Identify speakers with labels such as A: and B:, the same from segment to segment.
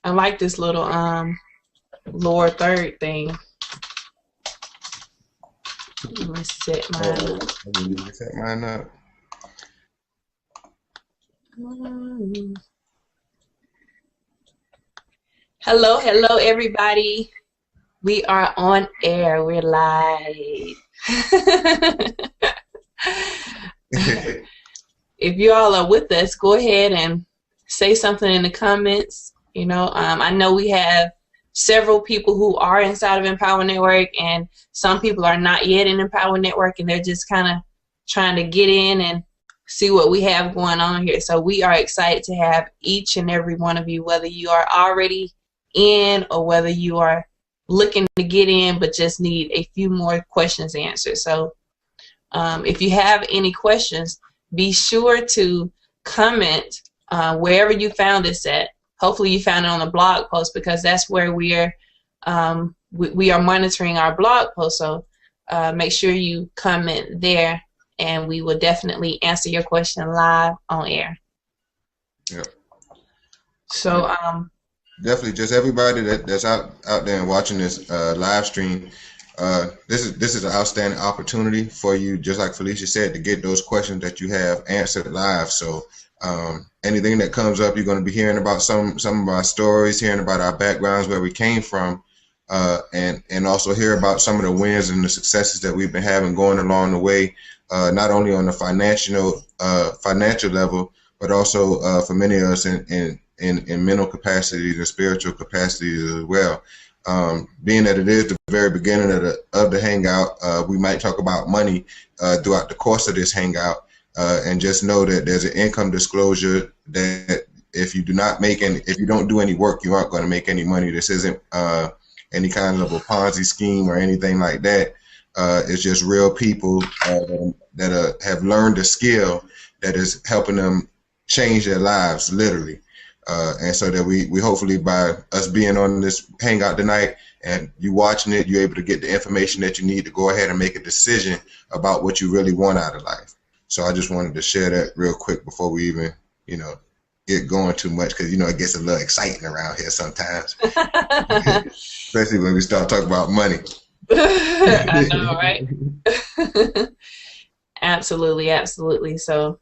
A: I like this little lower third thing. Let me set mine up.
B: Let me set mine up.
A: Hello, hello, everybody. We are on air. We're live. If you all are with us, go ahead and say something in the comments. You know, I know we have several people who are inside of Empower Network, and some people are not yet in Empower Network, and they're just kind of trying to get in and see what we have going on here. So we are excited to have each and every one of you, whether you are already in or whether you are looking to get in but just need a few more questions answered. So if you have any questions, be sure to comment wherever you found this at. Hopefully you found it on the blog post, because that's where we are monitoring our blog post. So make sure you comment there, and we will definitely answer your question live on air.
B: Yep.
A: So
B: definitely, just everybody that's out there and watching this live stream. This is an outstanding opportunity for you, just like Felicia said, to get those questions that you have answered live. So anything that comes up, you're going to be hearing about some of our stories, hearing about our backgrounds, where we came from, and also hear about some of the wins and the successes that we've been having going along the way, not only on the financial level, but also for many of us in mental capacities and spiritual capacities as well. Being that it is the very beginning of the hangout, we might talk about money throughout the course of this hangout, and just know that there's an income disclosure that if you don't do any work, you aren't going to make any money. This isn't any kind of a Ponzi scheme or anything like that. It's just real people that have learned a skill that is helping them change their lives, literally. And so that we hopefully, by us being on this hangout tonight and you watching it, you're able to get the information that you need to go ahead and make a decision about what you really want out of life. So I just wanted to share that real quick before we even, get going too much, because, it gets a little exciting around here sometimes, especially when we start talking about money.
A: I know, right? Absolutely, absolutely. So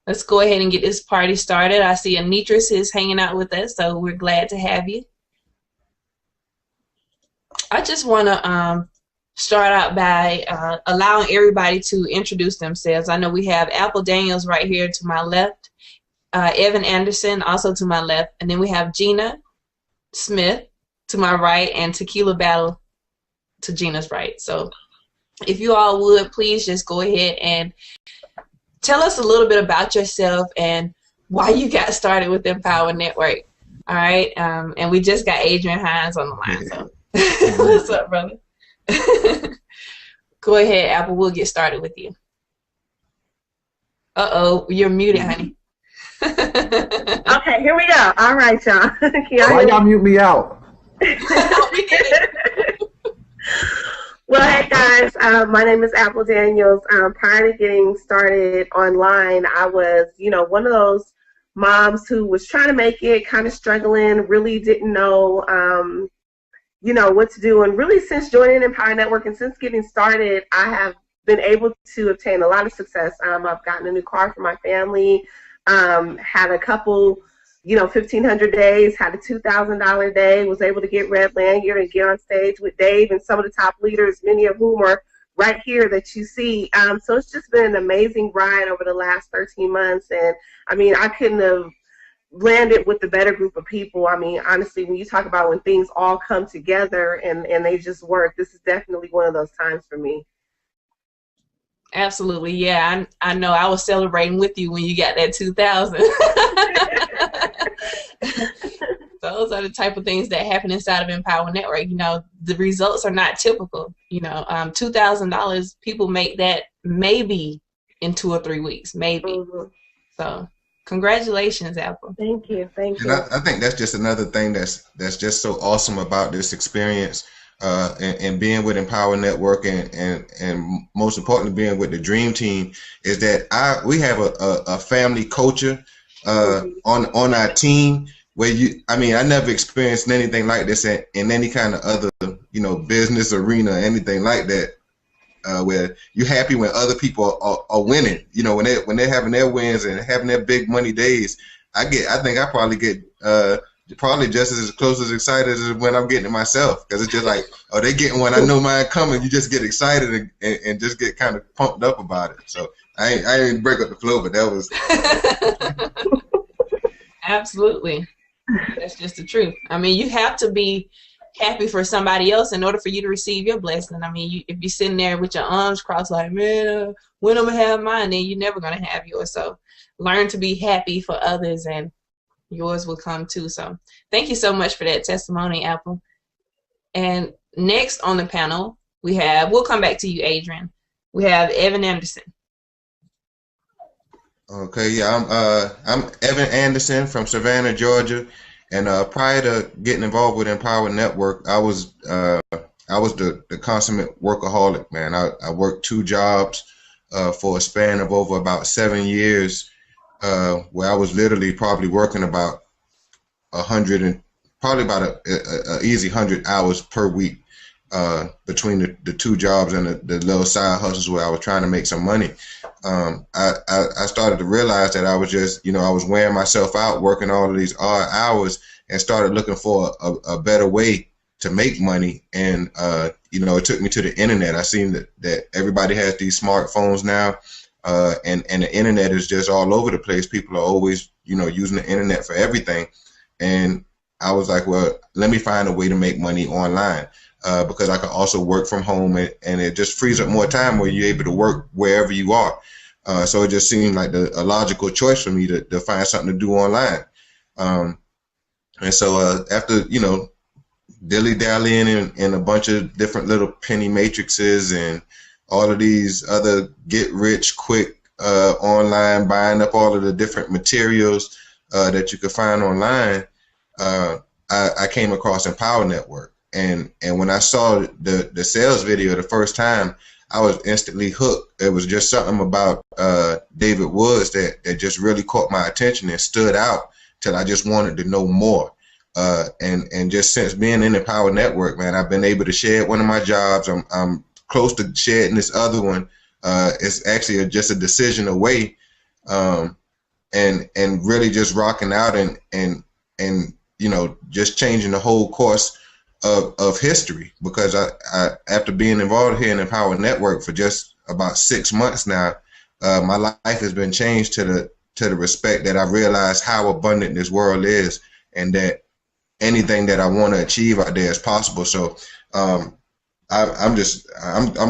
A: let's go ahead and get this party started. I see Anitris is hanging out with us, so we're glad to have you. I just want to start out by allowing everybody to introduce themselves. I know we have Apple Daniels right here to my left, Evan Anderson also to my left, and then we have Gina Smith to my right, and Tequila Battle to Gina's right. So if you all would, please just go ahead and tell us a little bit about yourself and why you got started with Empower Network. All right, and we just got Adrian Hines on the line. So what's up, brother? Go ahead, Apple. We'll get started with you. Uh-oh, you're muted, honey.
C: Okay, here we go. All right, y'all.
D: Why y'all mute me out?
C: Well, hey guys, my name is Apple Daniels. Prior to getting started online, I was, one of those moms who was trying to make it, kind of struggling, really didn't know, what to do. And really, since joining Empower Network and since getting started, I have been able to obtain a lot of success. I've gotten a new car for my family, had a couple 1,500 days, had a $2,000 day, was able to get red lanyard and get on stage with Dave and some of the top leaders, many of whom are right here that you see. So it's just been an amazing ride over the last 13 months. And I mean, I couldn't have landed with a better group of people. I mean, honestly, when you talk about when things all come together and they just work, this is definitely one of those times for me.
A: Absolutely, yeah. I know. I was celebrating with you when you got that 2,000. Those are the type of things that happen inside of Empower Network. The results are not typical. $2,000, people make that maybe in 2 or 3 weeks, maybe. Mm-hmm. So congratulations, Apple.
C: Thank you. Thank you.
B: And I think that's just another thing that's just so awesome about this experience. And being with Empower Network and most importantly being with the Dream Team is that we have a family culture on our team where I mean, I never experienced anything like this in any kind of other, business arena, anything like that. Where you're happy when other people are winning, when they're having their wins and having their big money days. I think I probably get probably just as close as excited as when I'm getting it myself, because it's just like, oh, they getting one, I know mine coming. You just get excited and just get kind of pumped up about it. So I didn't break up the flow, but that was
A: absolutely. That's just the truth. I mean, you have to be happy for somebody else in order for you to receive your blessing. I mean, if you're sitting there with your arms crossed like, man, when I'm going to have mine, then you're never going to have yours. So learn to be happy for others, and yours will come too. So thank you so much for that testimony, Apple. And next on the panel, we'll come back to you, Adrian. We have Evan Anderson.
B: Okay, yeah, I'm Evan Anderson from Savannah, Georgia. And prior to getting involved with Empower Network, I was the consummate workaholic, man. I worked 2 jobs for a span of over about 7 years, where I was literally probably working about 100 and probably about a easy 100 hours per week between the 2 jobs and the little side hustles where I was trying to make some money. I started to realize that I was just, I was wearing myself out working all of these odd hours, and started looking for a better way to make money. And, it took me to the internet. I seen that everybody has these smartphones now, and the internet is just all over the place. People are always, using the internet for everything. And I was like, well, let me find a way to make money online. Because I could also work from home, and it just frees up more time where you're able to work wherever you are. So it just seemed like a logical choice for me to find something to do online. And so after, dilly-dallying in a bunch of different little penny matrices and all of these other get-rich-quick online, buying up all of the different materials that you could find online, I came across Empower Network. And when I saw the sales video the first time, I was instantly hooked. It was just something about David Woods that just really caught my attention and stood out till I just wanted to know more. And just since being in the Empower Network, man, I've been able to share one of my jobs. I'm close to sharing this other one. It's actually just a decision away, and really just rocking out and just changing the whole course of history, because I after being involved here in the Empower Network for just about 6 months now, my life has been changed to the respect that I realize how abundant this world is, and that anything that I want to achieve out there is possible. So I'm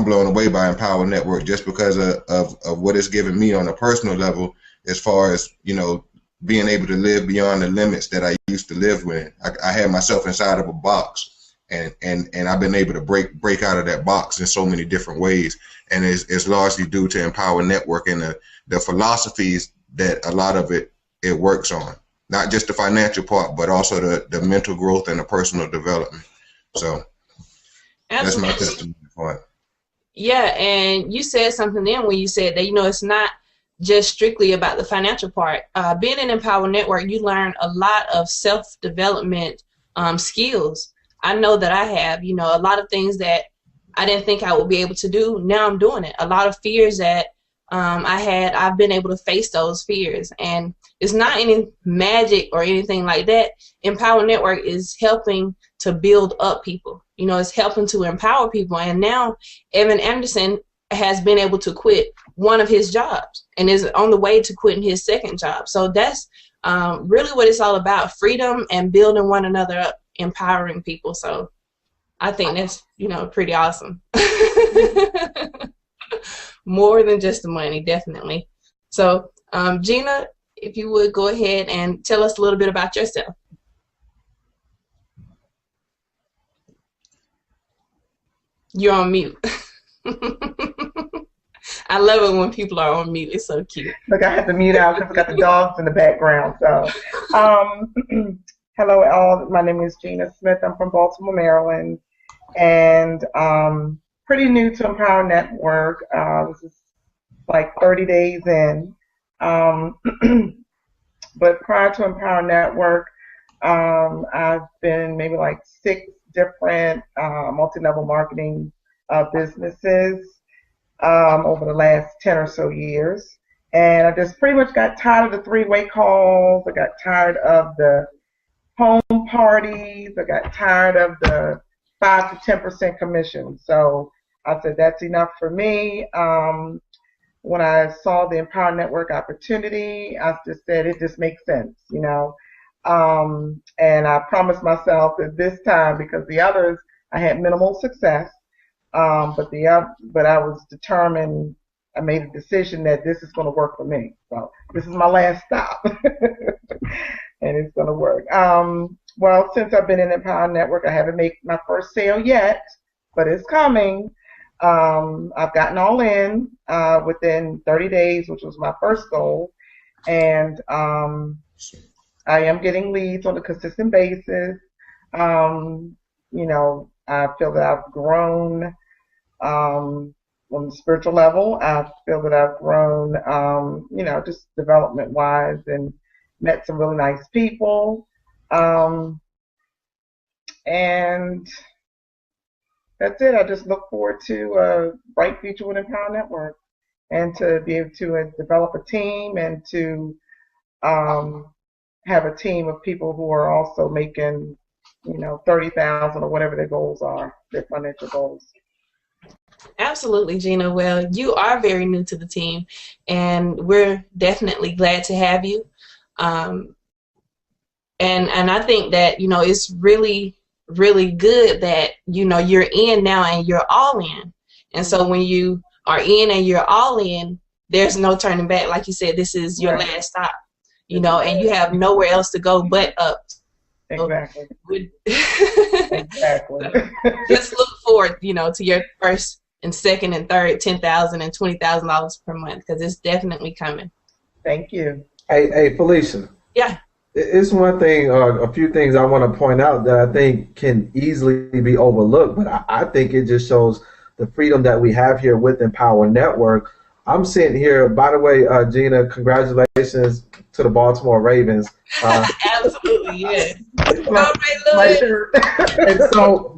B: blown away by Empower Network just because of what it's given me on a personal level, as far as being able to live beyond the limits that I used to live with. I had myself inside of a box. And I've been able to break out of that box in so many different ways, and it's largely due to Empower Network and the philosophies that a lot of it works on, not just the financial part, but also the mental growth and the personal development. So that's my testimony for it.
A: Yeah, and you said something then when you said that it's not just strictly about the financial part. Being in Empower Network, you learn a lot of self-development skills. I know that I have, a lot of things that I didn't think I would be able to do. Now I'm doing it. A lot of fears that I've been able to face those fears. And it's not any magic or anything like that. Empower Network is helping to build up people. It's helping to empower people. And now Evan Anderson has been able to quit one of his jobs and is on the way to quitting his second job. So that's really what it's all about: freedom and building one another up, empowering people. So I think that's pretty awesome. More than just the money, definitely. So Gina, if you would go ahead and tell us a little bit about yourself. You're on mute. I love it when people are on mute. It's so cute.
E: Look, I had to mute out because I got the dogs in the background. So hello all, my name is Gina Smith. I'm from Baltimore, Maryland, and pretty new to Empower Network. This is like 30 days in. But prior to Empower Network, I've been maybe like 6 different multi-level marketing businesses over the last 10 or so years. And I just pretty much got tired of the 3-way calls. I got tired of the home parties. I got tired of the 5 to 10% commission. So I said, that's enough for me. When I saw the Empower Network opportunity, I just said, it just makes sense, you know. And I promised myself that this time, because the others, I had minimal success, but I was determined. I made a decision that this is going to work for me. So this is my last stop, and it's going to work. Well, since I've been in Empower Network, I haven't made my first sale yet, but it's coming. I've gotten all in within 30 days, which was my first goal, and I am getting leads on a consistent basis. You know, I feel that I've grown on the spiritual level. I feel that I've grown, you know, just development-wise, and met some really nice people. And that's it. I just look forward to a bright future with Empower Network, and to be able to develop a team, and to have a team of people who are also making, you know, 30,000 or whatever their goals are, their financial goals.
A: Absolutely, Gina. Well, you are very new to the team, and we're definitely glad to have you. And I think that, you know, it's really, really good that, you know, you're in now and you're all in. And so when you are in and you're all in, there's no turning back. Like you said, this is your last stop, you know, and you have nowhere else to go but up.
E: Exactly.
A: Exactly. Just look forward, you know, to your first and second and third $10,000 and $20,000 per month, because it's definitely coming.
E: Thank you.
D: Hey, Felicia.
A: Yeah.
D: It's one thing, a few things I want to point out that I think can easily be overlooked, but I think it just shows the freedom that we have here with Empower Network. I'm sitting here, by the way, Gina, congratulations to the Baltimore Ravens.
A: Absolutely, yes.
D: And so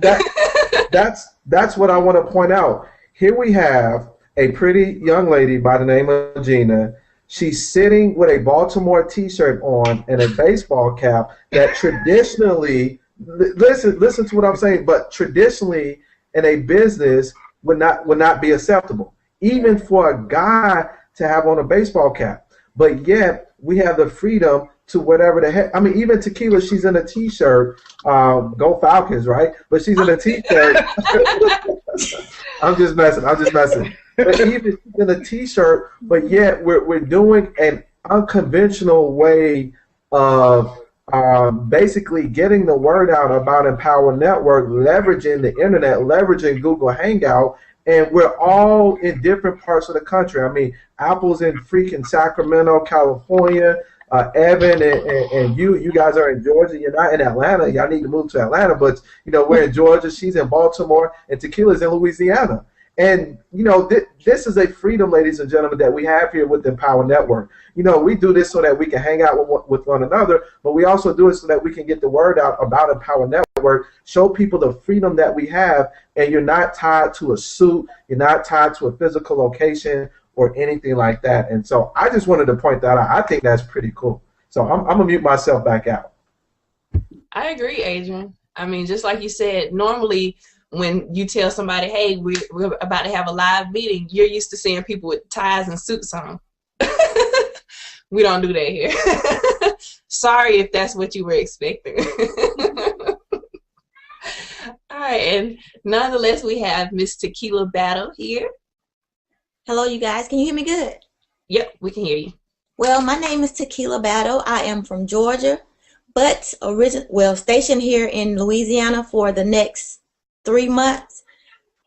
D: that's what I want to point out. Here we have a pretty young lady by the name of Gina. She's sitting with a Baltimore T-shirt on and a baseball cap that traditionally, listen to what I'm saying, but traditionally in a business would not be acceptable, even for a guy to have on a baseball cap. But yet we have the freedom to whatever the heck. I mean, even Tequila, she's in a T-shirt. Go Falcons, right? But she's in a T-shirt. I'm just messing. But even she's in a T-shirt, but yet we're doing an unconventional way of basically getting the word out about Empower Network, leveraging the internet, leveraging Google Hangout, and we're all in different parts of the country. I mean, Apple's in freaking Sacramento, California. Evan and you guys are in Georgia. You're not in Atlanta. Y'all need to move to Atlanta, but you know we're in Georgia. She's in Baltimore, and Tequila's in Louisiana. And you know this is a freedom, ladies and gentlemen, that we have here with the Empower Network. You know, we do this so that we can hang out with one another, but we also do it so that we can get the word out about Empower Network, show people the freedom that we have, and you're not tied to a suit, you're not tied to a physical location or anything like that. And so I just wanted to point that out. I think that's pretty cool. So I'm going to mute myself back out.
A: I agree, Adrian. I mean, just like you said, normally when you tell somebody, hey, we're about to have a live meeting, you're used to seeing people with ties and suits on. We don't do that here. Sorry if that's what you were expecting. All right, and nonetheless, we have Miss Tequila Battle here.
F: Hello, you guys. Can you hear me good?
A: Yep, we can hear you.
F: Well, my name is Tequila Battle. I am from Georgia, but stationed here in Louisiana for the next 3 months,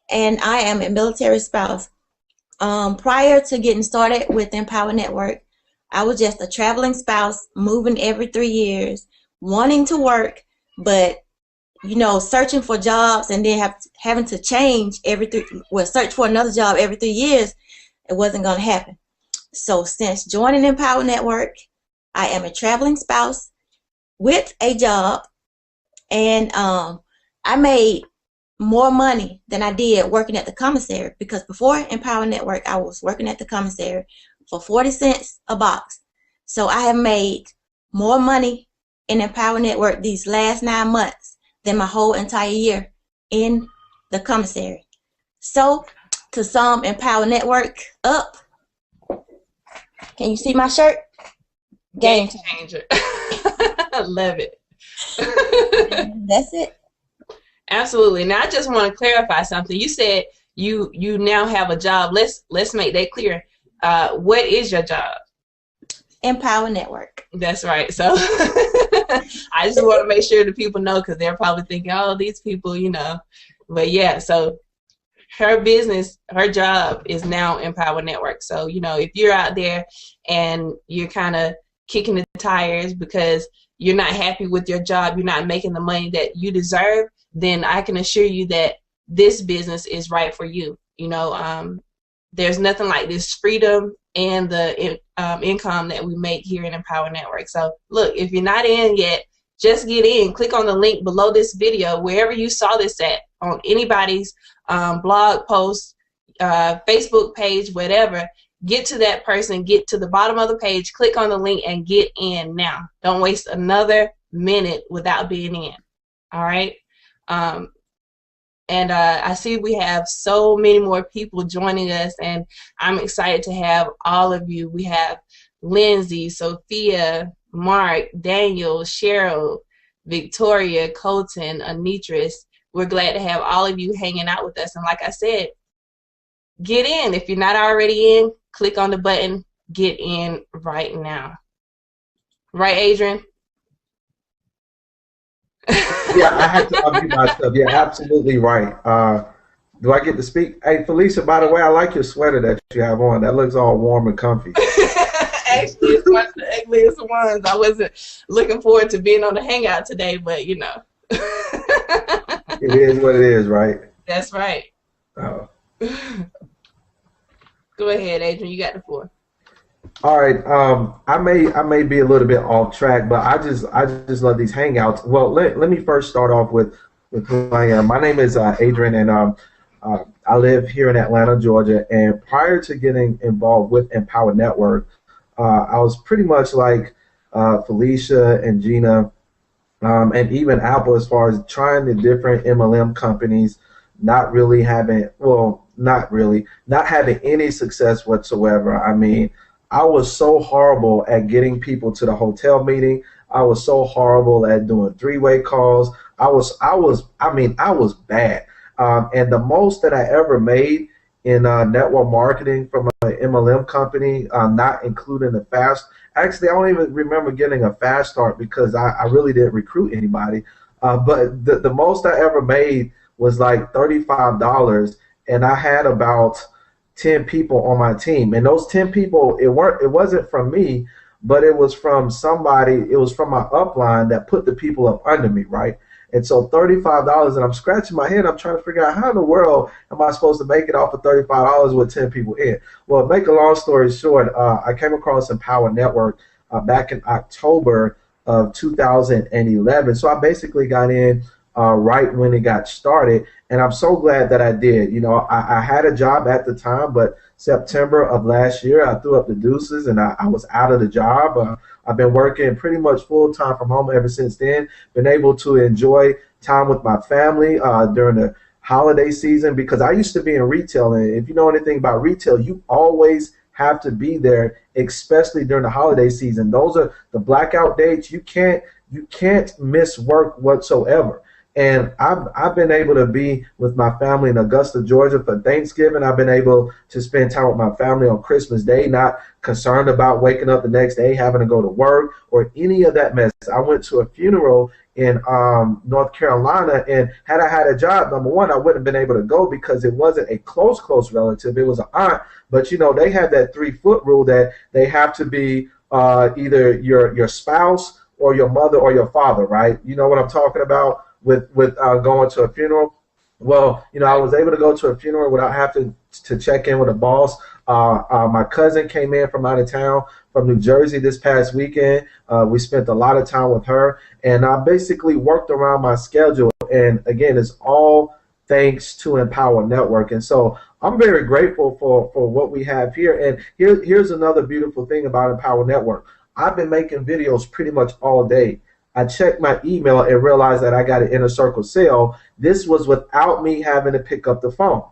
F: and I am a military spouse. Prior to getting started with Empower Network, I was just a traveling spouse, moving every 3 years, wanting to work, but you know, searching for jobs and then having to change search for another job every 3 years. It wasn't going to happen. So since joining Empower Network, I am a traveling spouse, with a job, and I made more money than I did working at the commissary, because before Empower Network, I was working at the commissary for 40 cents a box. So I have made more money in Empower Network these last 9 months than my whole entire year in the commissary. So to sum Empower Network up, can you see my shirt?
A: Game changer. I love it.
F: That's it.
A: Absolutely. Now I just want to clarify something. You said you now have a job. Let's make that clear. What is your job?
F: Empower Network.
A: That's right. So I just want to make sure the people know, because they're probably thinking, oh, these people, you know. But yeah, so her business, her job is now Empower Network. So, you know, if you're out there and you're kind of kicking the tires because you're not happy with your job, you're not making the money that you deserve, then I can assure you that this business is right for you. You know, there's nothing like this freedom and the income that we make here in Empower Network. So look, if you're not in yet, just get in. Click on the link below this video, wherever you saw this at, on anybody's blog post, Facebook page, whatever. Get to that person, get to the bottom of the page, click on the link, and get in now. Don't waste another minute without being in. All right? And I see we have so many more people joining us, and I'm excited to have all of you. We have Lindsay, Sophia, Mark, Daniel, Cheryl, Victoria, Colton, Anitris. We're glad to have all of you hanging out with us. And like I said, get in. If you're not already in, click on the button, get in right now. Right, Adrian?
D: Yeah, I had to unmute myself. Yeah, absolutely right. Do I get to speak? Hey, Felicia, by the way, I like your sweater that you have on. That looks all warm and comfy.
A: Actually, it's one of the ugliest ones. I wasn't looking forward to being on the hangout today, but you know.
D: It is what it is, right?
A: That's right.
D: Oh.
A: Go ahead, Adrian. You got the floor.
D: All right. I may be a little bit off track, but I just love these hangouts. Well, let me first start off with who I am. My name is Adrian, and I live here in Atlanta, Georgia. And prior to getting involved with Empower Network, I was pretty much like Felicia and Gina, and even Apple, as far as trying the different MLM companies, not having any success whatsoever. I mean, I was so horrible at getting people to the hotel meeting. I was so horrible at doing three-way calls. I was bad. And the most that I ever made in network marketing from an MLM company, not including the fast. Actually, I don't even remember getting a fast start because I really didn't recruit anybody. But the most I ever made was like $35, and I had about 10 people on my team. And those 10 people, it wasn't from me, but it was from somebody. It was from my upline that put the people up under me, right? And so $35, and I'm scratching my head. I'm trying to figure out how in the world am I supposed to make it off of $35 with 10 people in. Well, make a long story short, I came across Empower Network back in October of 2011. So I basically got in right when it got started, and I'm so glad that I did. You know, I had a job at the time, but September of last year, I threw up the deuces, and I was out of the job. I've been working pretty much full-time from home ever since then, been able to enjoy time with my family during the holiday season, because I used to be in retail, and if you know anything about retail, you always have to be there, especially during the holiday season. Those are the blackout dates. You can't miss work whatsoever. And I've been able to be with my family in Augusta, Georgia for Thanksgiving. I've been able to spend time with my family on Christmas Day, not concerned about waking up the next day, having to go to work, or any of that mess. I went to a funeral in North Carolina, and had I had a job, number one, I wouldn't have been able to go because it wasn't a close relative. It was an aunt. But, you know, they have that 3-foot rule that they have to be either your spouse or your mother or your father, right? You know what I'm talking about? With going to a funeral. Well, you know, I was able to go to a funeral without having to check in with a boss. My cousin came in from out of town from New Jersey this past weekend. We spent a lot of time with her, and I basically worked around my schedule. And again, it's all thanks to Empower Network. And so I'm very grateful for what we have here. And here's another beautiful thing about Empower Network. I've been making videos pretty much all day. I checked my email and realized that I got an inner circle sale. This was without me having to pick up the phone.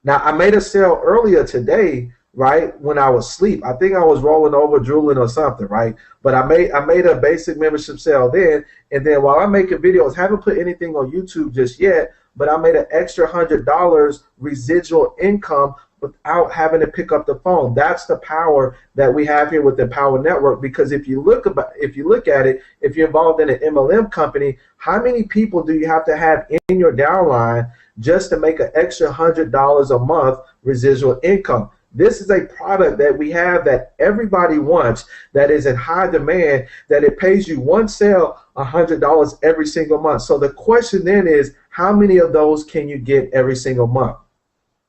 D: Now, I made a sale earlier today, right, when I was asleep. I think I was rolling over, drooling or something, right? But I made a basic membership sale then, and then while I'm making videos, haven't put anything on YouTube just yet, but I made an extra $100 residual income without having to pick up the phone. That's the power that we have here with the Empower Network, because if you look at it, if you're involved in an MLM company, how many people do you have to have in your downline just to make an extra $100 a month residual income? This is a product that we have that everybody wants, that is in high demand, that it pays you one sale $100 every single month. So the question then is, how many of those can you get every single month?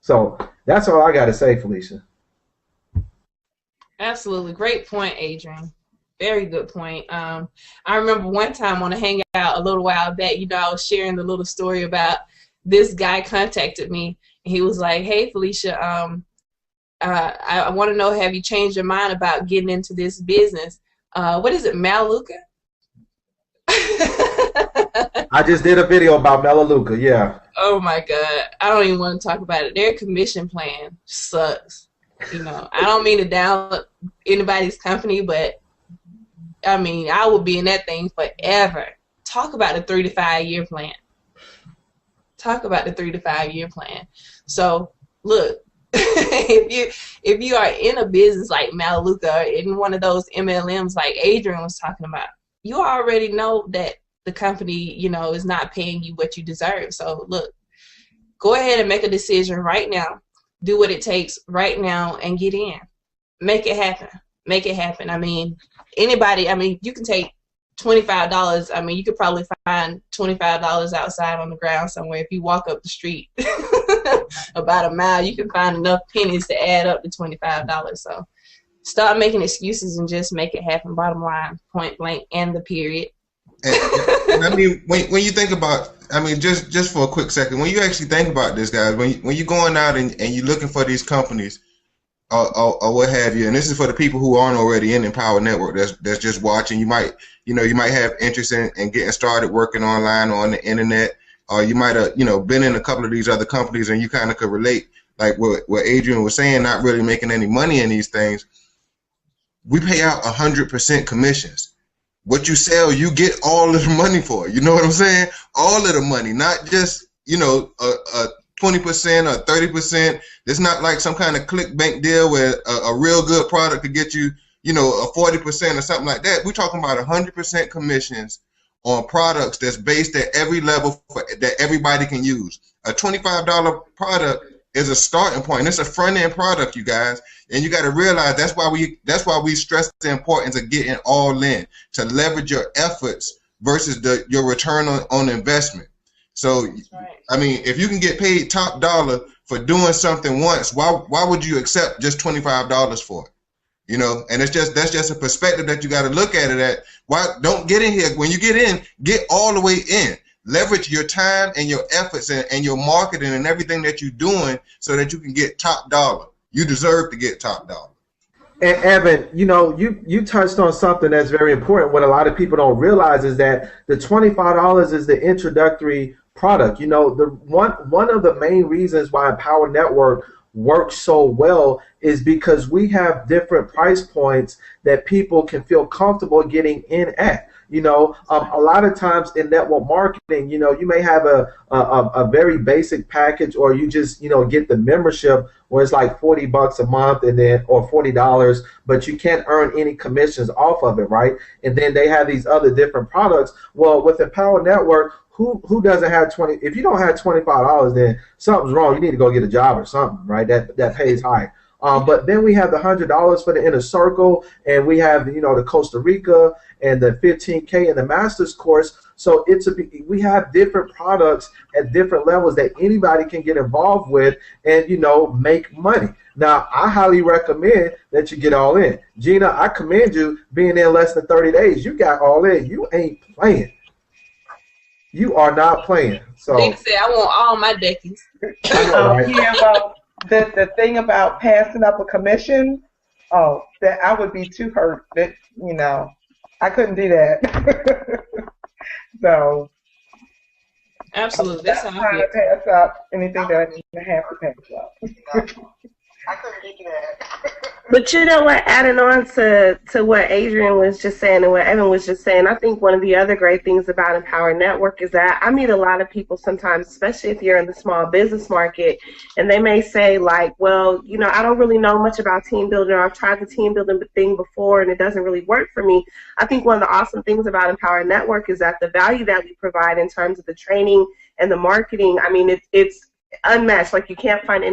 D: So that's all I got to say, Felicia.
A: Absolutely. Great point, Adrian. Very good point. I remember one time on a hangout a little while back, I was sharing the little story about this guy contacted me, and he was like, hey, Felicia, I want to know, have you changed your mind about getting into this business? What is it, Malaluka?
D: I just did a video about Malaluka, yeah.
A: Oh my God, I don't even want to talk about it. Their commission plan sucks. I don't mean to down anybody's company, but I mean, I will be in that thing forever. Talk about the 3 to 5 year plan. Talk about the 3 to 5 year plan. So look, if you are in a business like Malaluka or in one of those MLMs like Adrian was talking about, you already know that the company, is not paying you what you deserve. So look, go ahead and make a decision right now. Do what it takes right now and get in. Make it happen. Make it happen. I mean, anybody, you can take $25. You could probably find $25 outside on the ground somewhere. If you walk up the street about a mile, you can find enough pennies to add up to $25. So stop making excuses and just make it happen. Bottom line, point blank, and the period.
B: And I mean, when you think about, just for a quick second, when you actually think about this, guys, when you're going out and you're looking for these companies or what have you, and this is for the people who aren't already in Empower Network that's just watching, you might have interest in getting started working online or on the internet, or you might have been in a couple of these other companies and you kind of could relate, like what Adrian was saying, not really making any money in these things. We pay out 100% commissions. What you sell, you get all of the money for. You know what I'm saying? All of the money, not just, a 20% or 30%. It's not like some kind of clickbank deal where a real good product could get you, a 40% or something like that. We're talking about 100% commissions on products that's based at every level that everybody can use. A $25 product is a starting point. It's a front-end product, you guys. And you got to realize that's why we stress the importance of getting all in, to leverage your efforts versus your return on investment. So, right. If you can get paid top dollar for doing something once, why would you accept just $25 for it? And that's just a perspective that you got to look at it at. Why don't get in here? When you get in, get all the way in. Leverage your time and your efforts and your marketing and everything that you're doing so that you can get top dollar. You deserve to get top dollar.
D: And Evan, you touched on something that's very important. What a lot of people don't realize is that the $25 is the introductory product. One of the main reasons why Empower Network works so well is because we have different price points that people can feel comfortable getting in at. A lot of times in network marketing, you may have a very basic package, or you just, get the membership where it's like $40 a month or $40, but you can't earn any commissions off of it, right? And then they have these other different products. Well, with Empower Network, who doesn't have if you don't have $25, then something's wrong. You need to go get a job or something, right? That pays high. But then we have the $100 for the inner circle, and we have the Costa Rica and the 15K and the master's course. So we have different products at different levels that anybody can get involved with and make money. Now, I highly recommend that you get all in. Gina, I commend you being in less than 30 days. You got all in. You ain't playing. You are not playing. So
A: Gina said, I want all my deckies.
E: Yeah, well, the thing about passing up a commission, that I would be too hurt. That I couldn't do that. So
A: absolutely, that's how I
E: trying
A: feel.
E: to pass up anything that I need to have to pass up. I couldn't do that.
C: But you know what, adding on to what Adrian was just saying and what Evan was just saying, I think one of the other great things about Empower Network is that I meet a lot of people sometimes, especially if you're in the small business market, and they may say like, well, I don't really know much about team building, or I've tried the team building thing before and it doesn't really work for me. I think one of the awesome things about Empower Network is that the value that we provide in terms of the training and the marketing, I mean, it's unmatched. Like you can't find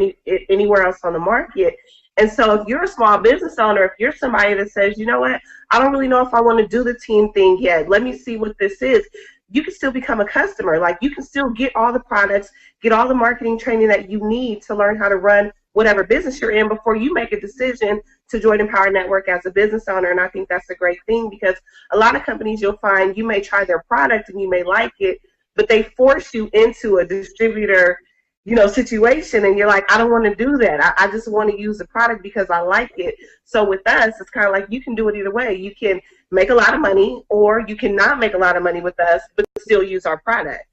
C: anywhere else on the market. And so if you're a small business owner, if you're somebody that says, you know what, I don't really know if I want to do the team thing yet, let me see what this is, you can still become a customer. Like you can still get all the products, get all the marketing training that you need to learn how to run whatever business you're in before you make a decision to join Empower Network as a business owner. And I think that's a great thing, because a lot of companies, you'll find you may try their product and you may like it, but they force you into a distributor situation, and you're like, I don't want to do that. I just want to use the product because I like it. So with us, it's kind of like you can do it either way. You can make a lot of money, or you cannot make a lot of money with us, but still use our product.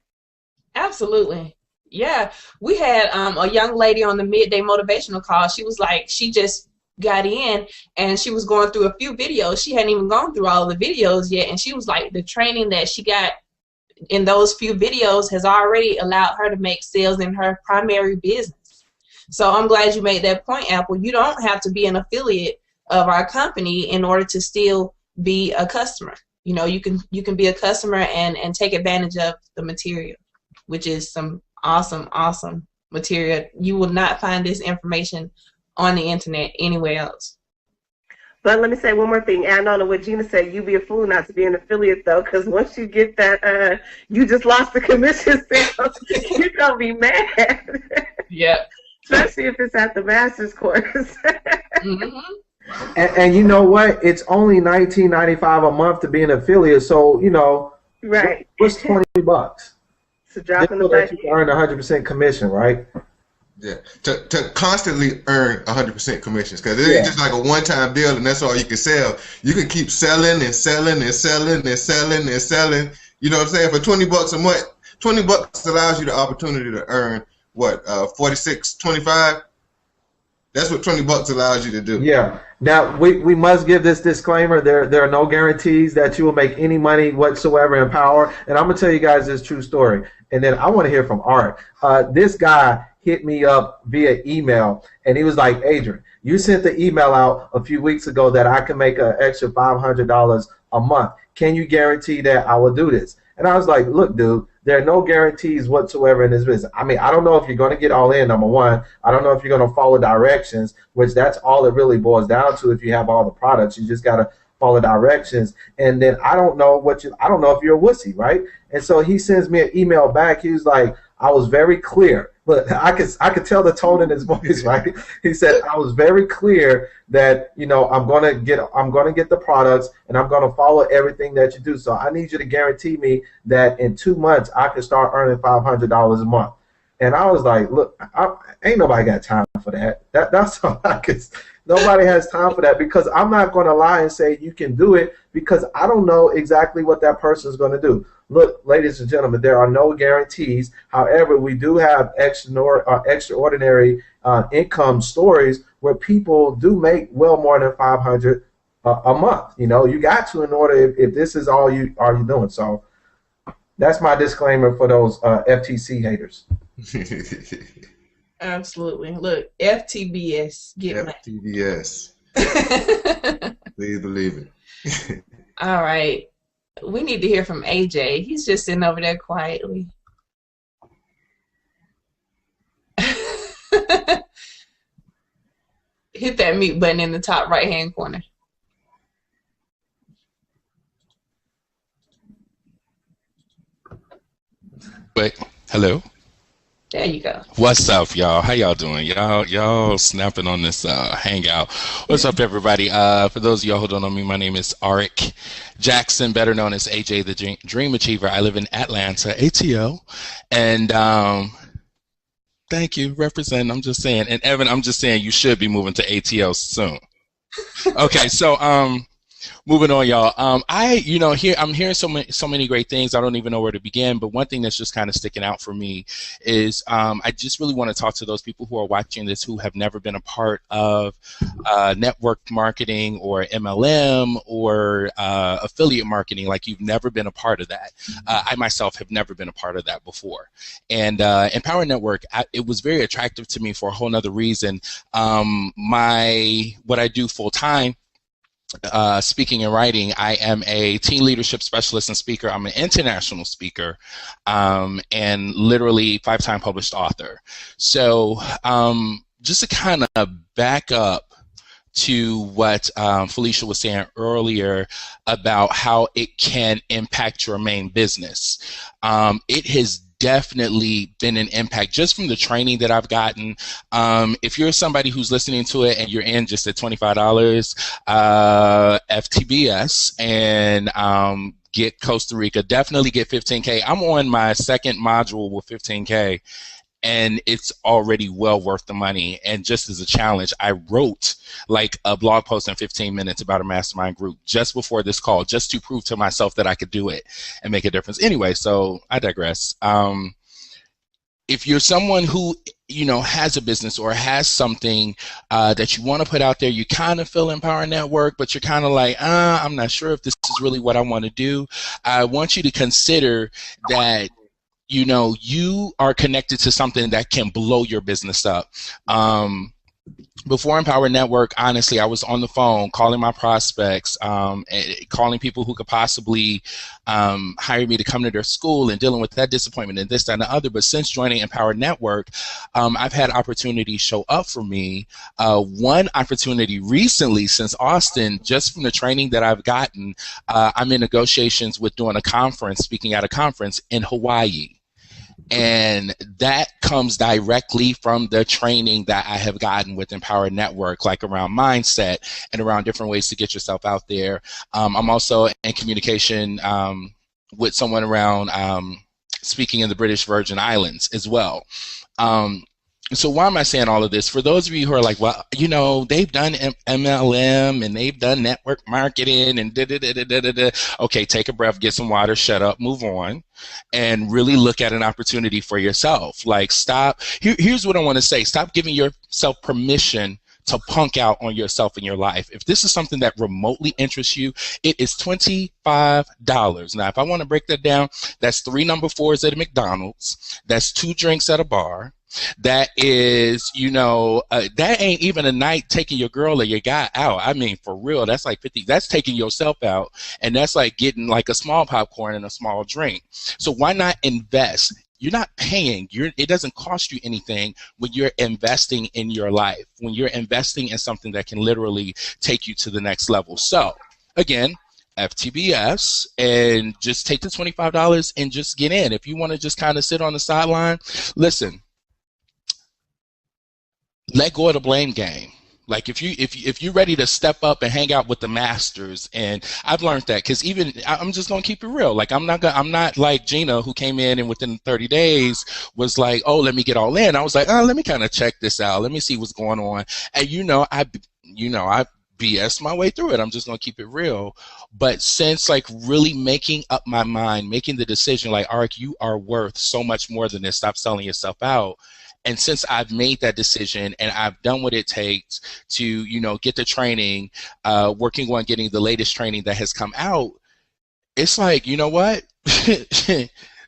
A: Absolutely. Yeah. We had a young lady on the midday motivational call. She was like, she just got in and she was going through a few videos. She hadn't even gone through all the videos yet. And she was like, the training that she got in those few videos has already allowed her to make sales in her primary business. So I'm glad you made that point, Apple. You don't have to be an affiliate of our company in order to still be a customer. You can be a customer and take advantage of the material, which is some awesome material. You will not find this information on the internet anywhere else.
C: But let me say one more thing. Add on to what Gina said, you'd be a fool not to be an affiliate, though, because once you get that, you just lost the commission sales, you're going to be mad.
A: Yeah.
C: Especially if it's at the master's course.
A: Mm-hmm.
D: And you know what? It's only $19.95 a month to be an affiliate, so,
C: right.
D: What's $20?
C: It's a drop in the
D: so that
C: bucket.
D: you earn 100% commission, right?
B: Yeah, to constantly earn 100% commissions, because it ain't just like a one-time deal and that's all you can sell. You can keep selling and selling and selling and selling and selling. You know what I'm saying? For $20 a month, $20 allows you the opportunity to earn what, $46.25. That's what $20 allows you to do.
D: Yeah. Now we must give this disclaimer. There are no guarantees that you will make any money whatsoever in Power. And I'm gonna tell you guys this true story. And then I want to hear from Art. This guy hit me up via email, and he was like, Adrian, you sent the email out a few weeks ago that I can make an extra $500 a month. Can you guarantee that I will do this? And I was like, look, dude, there are no guarantees whatsoever in this business. I mean, I don't know if you're going to get all in, number one. I don't know if you're going to follow directions, which that's all it really boils down to. If you have all the products, you just got to follow directions. And then I don't know if you're a wussy, right? And so he sends me an email back. He was like, I was very clear. Look, I could tell the tone in his voice, right? He said, I was very clear that, I'm gonna get the products and I'm gonna follow everything that you do. So I need you to guarantee me that in 2 months I can start earning $500 a month. And I was like, look, ain't nobody got time for that. That's all I could. Nobody has time for that, because I'm not going to lie and say you can do it, because I don't know exactly what that person is going to do. Look, ladies and gentlemen, there are no guarantees. However, we do have extraordinary income stories where people do make well more than $500 a month. You got to, in order, if this is all you are doing. So that's my disclaimer for those FTC haters.
A: Absolutely. Look, FTBS.
B: FTBS. Please believe it.
A: All right. We need to hear from AJ. He's just sitting over there quietly. hit that mute button in the top right hand corner.
G: Wait, hello.
A: There you go.
G: What's up, y'all? How y'all doing? Y'all snapping on this hangout. What's up, everybody? For those of y'all who don't know me, my name is Arik Jackson, better known as AJ the Dream Achiever. I live in Atlanta, ATL, and thank you, represent. I'm just saying, and Evan, I'm just saying you should be moving to ATL soon. Okay, so moving on, y'all. I'm hearing so many great things. I don't even know where to begin. But one thing that's just kind of sticking out for me is I just really want to talk to those people who are watching this who have never been a part of network marketing or MLM or affiliate marketing. Like you've never been a part of that. I myself have never been a part of that before. And Empower Network, it was very attractive to me for a whole nother reason. What I do full time. Speaking and writing, I am a teen leadership specialist and speaker. I'm an international speaker and literally 5-time published author. So just to kind of back up to what Felicia was saying earlier about how it can impact your main business. It has definitely been an impact just from the training that I've gotten. If you're somebody who's listening to it and you're in just at $25 FTBS and get Costa Rica, definitely get 15K. I'm on my second module with 15K. And it's already well worth the money. And just as a challenge, I wrote like a blog post in 15 minutes about a mastermind group just before this call, just to prove to myself that I could do it and make a difference. Anyway, so I digress. If you're someone who, has a business or has something that you want to put out there, you kind of feel Empower Network, but you're kind of like, I'm not sure if this is really what I want to do. I want you to consider that you are connected to something that can blow your business up. Before Empower Network, honestly, I was on the phone calling my prospects, calling people who could possibly hire me to come to their school and dealing with that disappointment and this, that, and the other. But since joining Empower Network, I've had opportunities show up for me. One opportunity recently since Austin, just from the training that I've gotten, I'm in negotiations with doing a conference, speaking at a conference in Hawaii. And that comes directly from the training that I have gotten with Empower Network, like around mindset and around different ways to get yourself out there. I'm also in communication with someone around speaking in the British Virgin Islands as well. So why am I saying all of this? For those of you who are like, well, they've done MLM and they've done network marketing and da-da-da-da-da-da. Okay, take a breath, get some water, shut up, move on, and really look at an opportunity for yourself. Like stop. Here's what I want to say. Stop giving yourself permission to punk out on yourself in your life. If this is something that remotely interests you, it is $25. Now, if I want to break that down, that's 3 number 4s at a McDonald's. That's 2 drinks at a bar. That is, that ain't even a night taking your girl or your guy out. I mean, for real, that's like 50. That's taking yourself out, and that's like getting like a small popcorn and a small drink. So why not invest? You're not paying. It doesn't cost you anything when you're investing in your life, when you're investing in something that can literally take you to the next level. So, again, FTBS, and just take the $25 and just get in. If you want to just kind of sit on the sideline, listen. Let go of the blame game. Like if you're ready to step up and hang out with the masters, and I've learned that because I'm just gonna keep it real. Like I'm not like Gina, who came in and within 30 days was like, oh, let me get all in. I was like, oh, let me kind of check this out. Let me see what's going on. And I BS my way through it. I'm just gonna keep it real. But since like really making up my mind, making the decision, like, Arik, you are worth so much more than this. Stop selling yourself out. And since I've made that decision and I've done what it takes to, get the training, working on getting the latest training that has come out, it's like, you know what?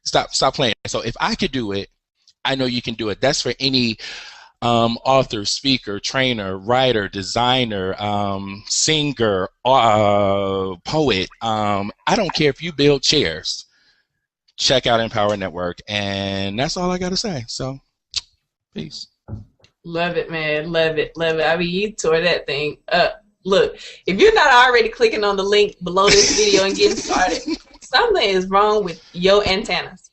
G: Stop playing. So if I could do it, I know you can do it. That's for any author, speaker, trainer, writer, designer, singer, poet. I don't care if you build chairs. Check out Empower Network. And that's all I got to say. So. Peace.
A: Love it, man. Love it. Love it. I mean, you tore that thing up. Look, if you're not already clicking on the link below this video and getting started, something is wrong with your antennas.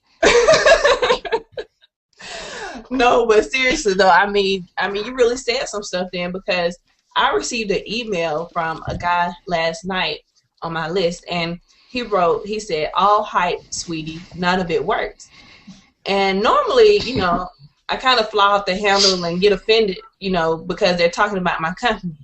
A: No, but seriously though, I mean, you really said some stuff then, because I received an email from a guy last night on my list, and he said, all hype, sweetie, none of it works. And normally, you know, I kind of fly off the handle and get offended, you know, because they're talking about my company.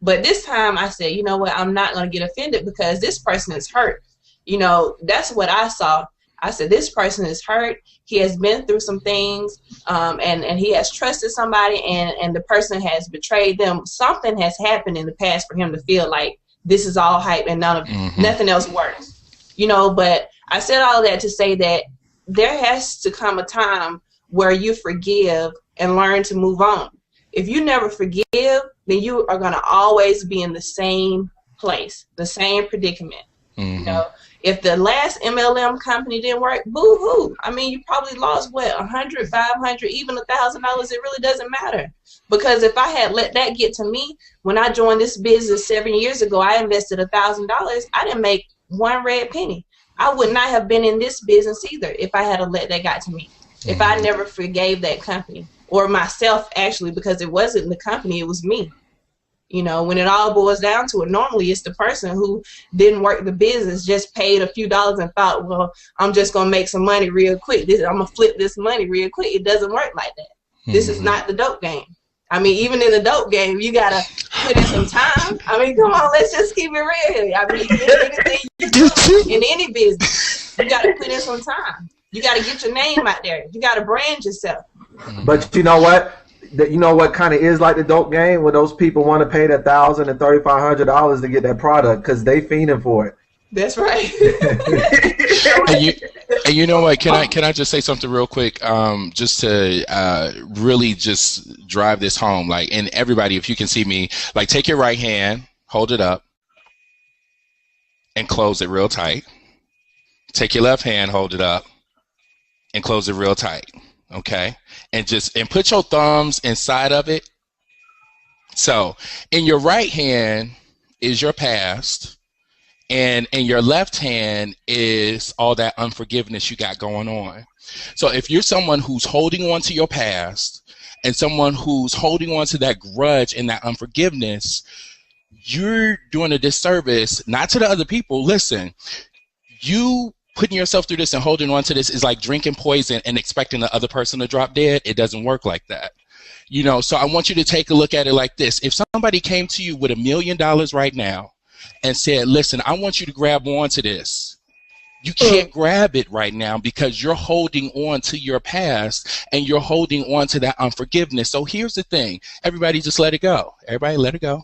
A: But this time I said, you know what, I'm not going to get offended because this person is hurt. You know, that's what I saw. I said, this person is hurt. He has been through some things, and he has trusted somebody, and the person has betrayed them. Something has happened in the past for him to feel like this is all hype and nothing else works. You know, but I said all that to say that there has to come a time where you forgive and learn to move on. If you never forgive, then you are going to always be in the same place, the same predicament. You know, if the last MLM company didn't work, boo-hoo. I mean, you probably lost, what, $100, $500, even $1,000. It really doesn't matter. Because if I had let that get to me, when I joined this business 7 years ago, I invested $1,000. I didn't make one red penny. I would not have been in this business either if I had let that got to me. If I never forgave that company, or myself actually, because it wasn't the company, it was me. You know, when it all boils down to it, normally it's the person who didn't work the business, just paid a few dollars and thought, well, I'm just going to make some money real quick. I'm going to flip this money real quick. It doesn't work like that. This is not the dope game. I mean, even in the dope game, you got to put in some time. I mean, come on, let's just keep it real here. I mean, anything you do in any business, you got to put in some time. You got to get your name out there. You got to brand yourself.
D: But you know what? You know what kind of is like the dope game, where those people want to pay that $1,000 and $3,500 to get that product because they fiending for it.
A: That's right.
G: and you know what? Can I just say something real quick? Just to really just drive this home. Like, and everybody, if you can see me, like, take your right hand, hold it up, and close it real tight. Take your left hand, hold it up, and close it real tight. Okay, and put your thumbs inside of it. So in your right hand is your past, and in your left hand is all that unforgiveness you got going on. So if you're someone who's holding on to your past and someone who's holding on to that grudge and that unforgiveness, you're doing a disservice, not to the other people. Listen, you putting yourself through this and holding on to this is like drinking poison and expecting the other person to drop dead. It doesn't work like that. You know, so I want you to take a look at it like this. If somebody came to you with $1 million right now and said, listen, I want you to grab onto this, you can't grab it right now because you're holding on to your past and you're holding on to that unforgiveness. So here's the thing. Everybody just let it go. Everybody let it go.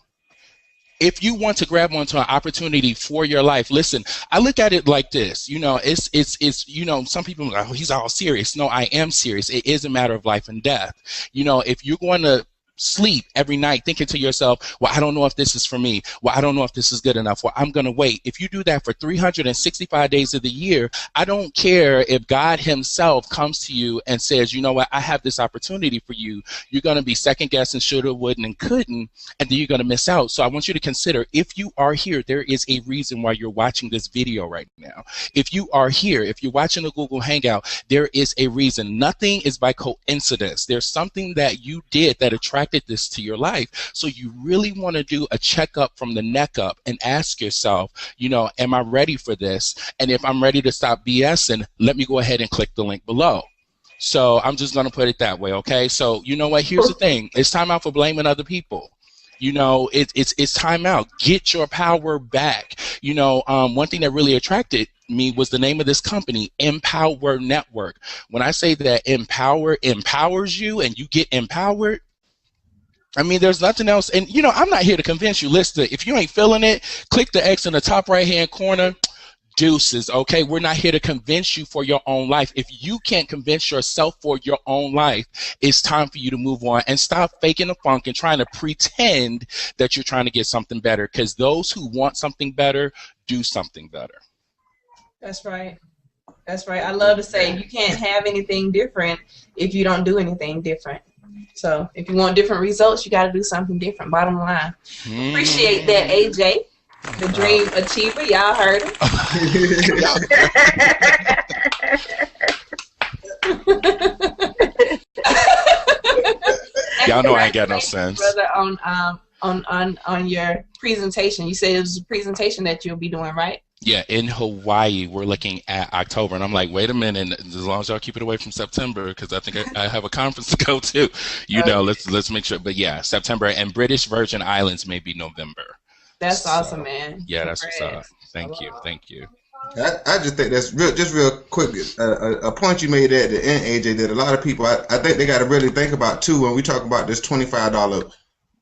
G: If you want to grab onto an opportunity for your life, listen, I look at it like this. You know, it's you know, some people are like, oh, he's all serious. No, I am serious. It is a matter of life and death. You know, if you're going to sleep every night thinking to yourself, well, I don't know if this is for me. Well, I don't know if this is good enough. Well, I'm going to wait. If you do that for 365 days of the year, I don't care if God himself comes to you and says, you know what, I have this opportunity for you. You're going to be second guessing shoulda, wouldn't, and couldn't, and then you're going to miss out. So I want you to consider, if you are here, there is a reason why you're watching this video right now. If you are here, if you're watching the Google Hangout, there is a reason. Nothing is by coincidence. There's something that you did that attracted this to your life. So you really want to do a checkup from the neck up and ask yourself, you know, am I ready for this? And if I'm ready to stop BSing, let me go ahead and click the link below. So I'm just going to put it that way. Okay. So you know what? Here's the thing. It's time out for blaming other people. You know, it's time out. Get your power back. You know, one thing that really attracted me was the name of this company, Empower Network. When I say that Empower empowers you and you get empowered, I mean, there's nothing else. And, you know, I'm not here to convince you. Listen, if you ain't feeling it, click the X in the top right-hand corner. Deuces, okay? We're not here to convince you for your own life. If you can't convince yourself for your own life, it's time for you to move on and stop faking the funk and trying to pretend that you're trying to get something better, because those who want something better do something better.
A: That's right. That's right. I love to say you can't have anything different if you don't do anything different. So if you want different results, you got to do something different. Bottom line. Appreciate that, AJ, the dream achiever. Y'all heard him.
G: Y'all know I ain't got no sense.
A: Brother, on your presentation, you said it was a presentation that you'll be doing, right?
G: Yeah, in Hawaii, we're looking at October, and I'm like, wait a minute, as long as y'all keep it away from September, because I think I have a conference to go to. You know, let's make sure. But yeah, September, and British Virgin Islands may be November.
A: That's awesome, man.
G: Yeah, that's what's up. Thank you.
B: I just think that's real quick. A point you made at the end, AJ, that a lot of people, I think they got to really think about too when we talk about this $25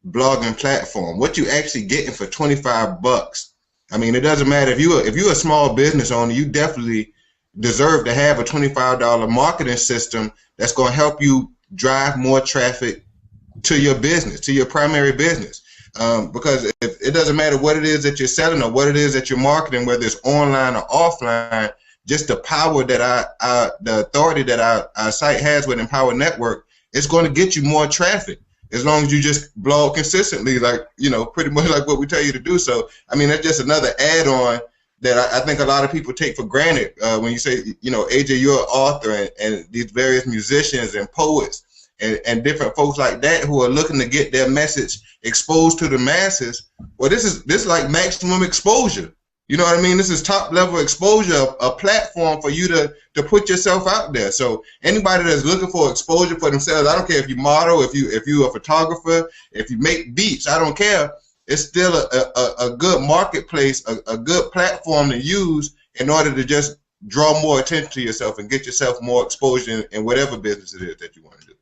B: blogging platform. What you actually getting for $25? I mean, it doesn't matter if you're a small business owner, you definitely deserve to have a $25 marketing system that's going to help you drive more traffic to your business, to your primary business. Because if it doesn't matter what it is that you're selling or what it is that you're marketing, whether it's online or offline, just the power that the authority that our site has with Empower Network, it's going to get you more traffic as long as you just blog consistently, like, you know, pretty much like what we tell you to do. So, I mean, that's just another add-on that I think a lot of people take for granted when you say, you know, AJ, you're an author, and these various musicians and poets and different folks like that who are looking to get their message exposed to the masses. Well, this is like maximum exposure. You know what I mean? This is top level exposure, a platform for you to put yourself out there. So anybody that's looking for exposure for themselves, I don't care if you model, if you're a photographer, if you make beats, I don't care. It's still a good marketplace, a good platform to use in order to just draw more attention to yourself and get yourself more exposure in whatever business it is that you want to do.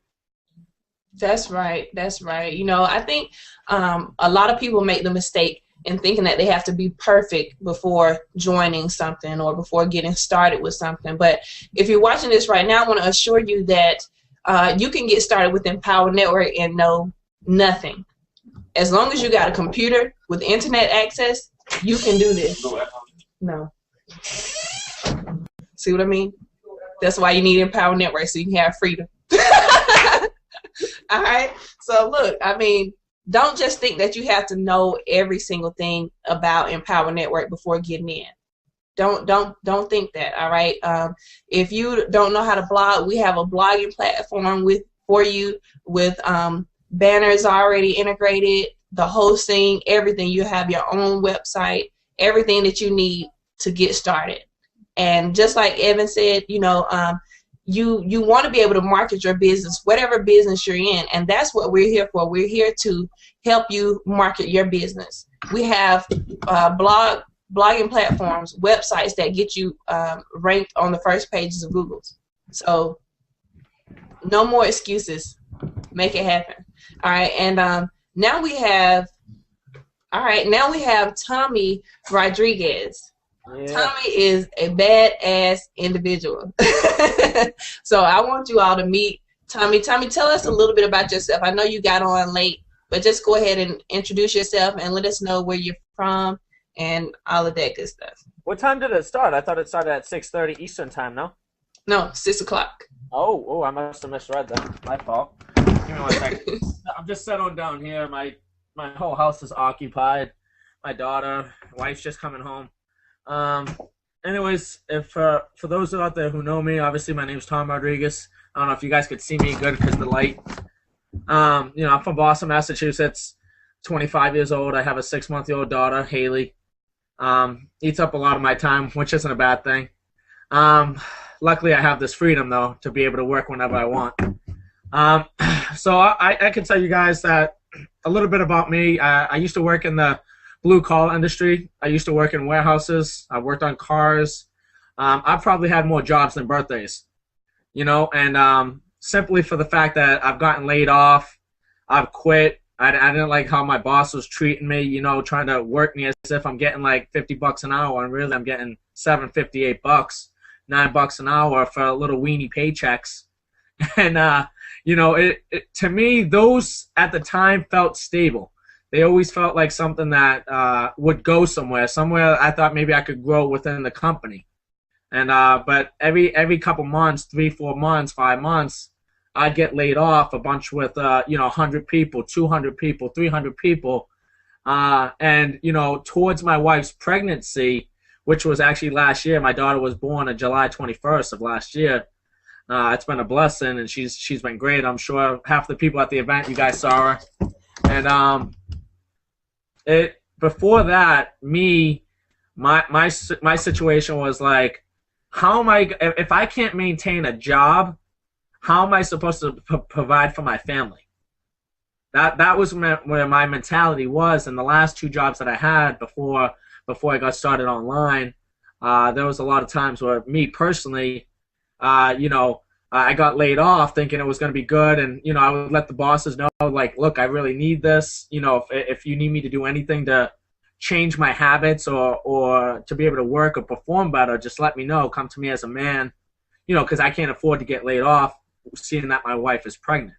A: That's right. That's right. You know, I think a lot of people make the mistake in thinking that they have to be perfect before joining something or before getting started with something. But if you're watching this right now, I want to assure you that you can get started with Empower Network and know nothing. As long as you got a computer with internet access, you can do this. No. See what I mean? That's why you need Empower Network, so you can have freedom. All right. So look, I mean, don't just think that you have to know every single thing about Empower Network before getting in. Don't think that. All right. If you don't know how to blog, we have a blogging platform for you with banners already integrated, the hosting, everything. You have your own website, everything that you need to get started. And just like Evan said, you know, you want to be able to market your business, whatever business you're in, and that's what we're here for. We're here to help you market your business. We have blogging platforms, websites that get you ranked on the first pages of Google. So no more excuses. Make it happen. All right, and now we have Tommy Rodriguez. Yeah. Tommy is a badass individual. So I want you all to meet Tommy. Tommy, tell us a little bit about yourself. I know you got on late, but just go ahead and introduce yourself and let us know where you're from and all of that good stuff.
H: What time did it start? I thought it started at 6:30 Eastern time, no?
A: No, 6 o'clock.
H: Oh, I must have misread that. My fault. Give me 1 second. I'm just settling down here. My whole house is occupied. My daughter, wife's just coming home. Anyways, if for those out there who know me, obviously my name's Tom Rodriguez. I don't know if you guys could see me good because of the light. You know, I'm from Boston, Massachusetts, 25 years old. I have a 6-month-old daughter, Haley. Eats up a lot of my time, which isn't a bad thing. Luckily, I have this freedom, though, to be able to work whenever I want. So I can tell you guys that a little bit about me. I used to work in the blue-collar industry. I used to work in warehouses. I worked on cars. I've probably had more jobs than birthdays, you know, and simply for the fact that I've gotten laid off, I've quit. I didn't like how my boss was treating me, you know, trying to work me as if I'm getting like $50 an hour, and really I'm getting $7.58, $9 an hour for little weenie paychecks. And, you know, to me, those at the time felt stable. They always felt like something that would go somewhere I thought maybe I could grow within the company. And but every couple months, 3, 4 months, 5 months, I'd get laid off a bunch with, 100 people, 200 people, 300 people. And, towards my wife's pregnancy, which was actually last year, my daughter was born on July 21st of last year. It's been a blessing, and she's been great. I'm sure half the people at the event, you guys saw her. And before that, my situation was like, how am I, if I can't maintain a job, how am I supposed to provide for my family? That was where my mentality was. And the last 2 jobs that I had before I got started online, there was a lot of times where me personally, I got laid off thinking it was going to be good, and I would let the bosses know, like, look, I really need this. If you need me to do anything to change my habits or to be able to work or perform better, just let me know. Come to me as a man, because I can't afford to get laid off, seeing that my wife is pregnant.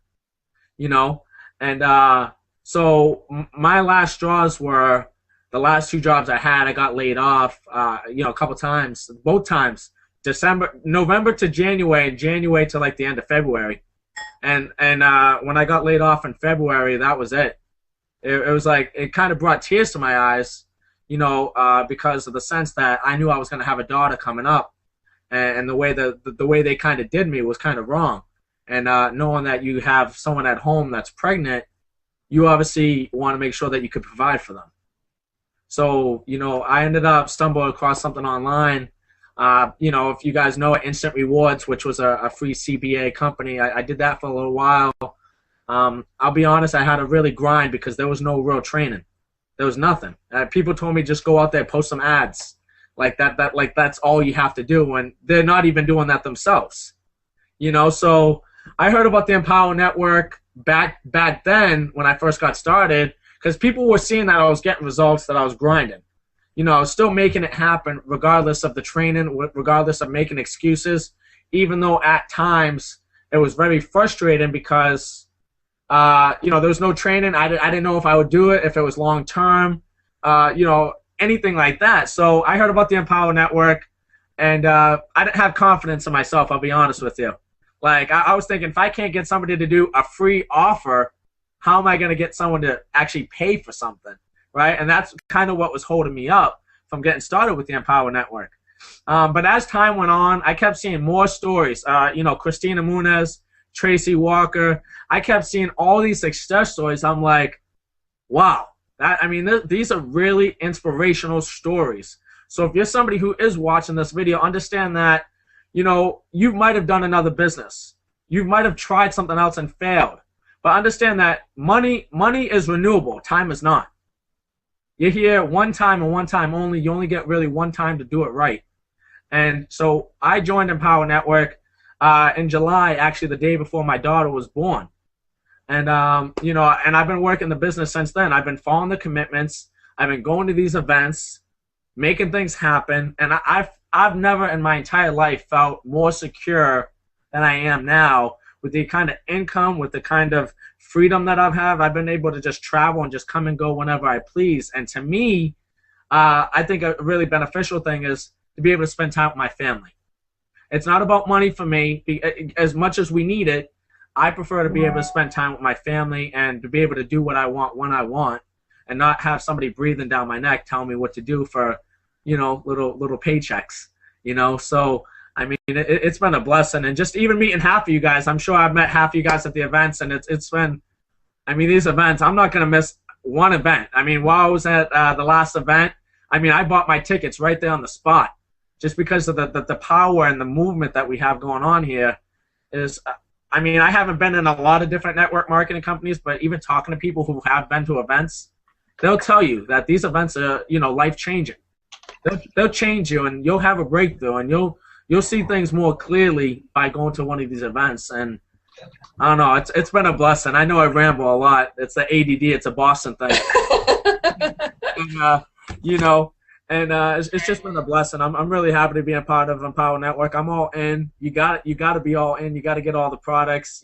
H: And so my last straws were the last 2 jobs I had. I got laid off, a couple times, both times. November to January, and January to like the end of February. And when I got laid off in February, that was it. It was like, it kind of brought tears to my eyes, because of the sense that I knew I was going to have a daughter coming up, and the way they kind of did me was kind of wrong. And knowing that you have someone at home that's pregnant, you obviously want to make sure that you could provide for them. So, I ended up stumbling across something online. If you guys know Instant Rewards, which was a free CBA company, I did that for a little while. I'll be honest, I had to really grind because there was no real training. There was nothing. People told me just go out there, post some ads. Like that's all you have to do, when they're not even doing that themselves. So I heard about the Empower Network back then when I first got started, because people were seeing that I was getting results, that I was grinding. I was still making it happen regardless of the training, regardless of making excuses, even though at times it was very frustrating because, there was no training. I didn't know if I would do it, if it was long term, anything like that. So I heard about the Empower Network, and I didn't have confidence in myself, I'll be honest with you. Like, I was thinking, if I can't get somebody to do a free offer, how am I going to get someone to actually pay for something? Right? And that's kind of what was holding me up from getting started with the Empower Network. But as time went on, I kept seeing more stories. Christina Munez, Tracy Walker. I kept seeing all these success stories. I'm like, wow. These are really inspirational stories. So if you're somebody who is watching this video, understand that, you might have done another business. You might have tried something else and failed. But understand that money is renewable. Time is not. You're here one time and one time only. You only get really one time to do it right. And so I joined Empower Network in July, actually the day before my daughter was born. And, and I've been working the business since then. I've been following the commitments. I've been going to these events, making things happen. And I've never in my entire life felt more secure than I am now, with the kind of income, with the kind of freedom that I've been able to just travel and just come and go whenever I please. And to me, I think a really beneficial thing is to be able to spend time with my family. It's not about money for me. As much as we need it, I prefer to be able to spend time with my family and to be able to do what I want when I want, and not have somebody breathing down my neck telling me what to do for, little paychecks, So, it's been a blessing. And just even meeting half of you guys, I'm sure I've met half of you guys at the events, and it's been, these events, I'm not going to miss one event. While I was at the last event, I bought my tickets right there on the spot, just because of the power and the movement that we have going on here. I haven't been in a lot of different network marketing companies, but even talking to people who have been to events, they'll tell you that these events are, life-changing. They'll change you, and you'll have a breakthrough, and you'll see things more clearly by going to one of these events. And I don't know, it's been a blessing. I know I ramble a lot. It's the ADD. It's a Boston thing. It's just been a blessing. I'm really happy to be a part of Empower Network. I'm all in. You got to be all in. You got to get all the products.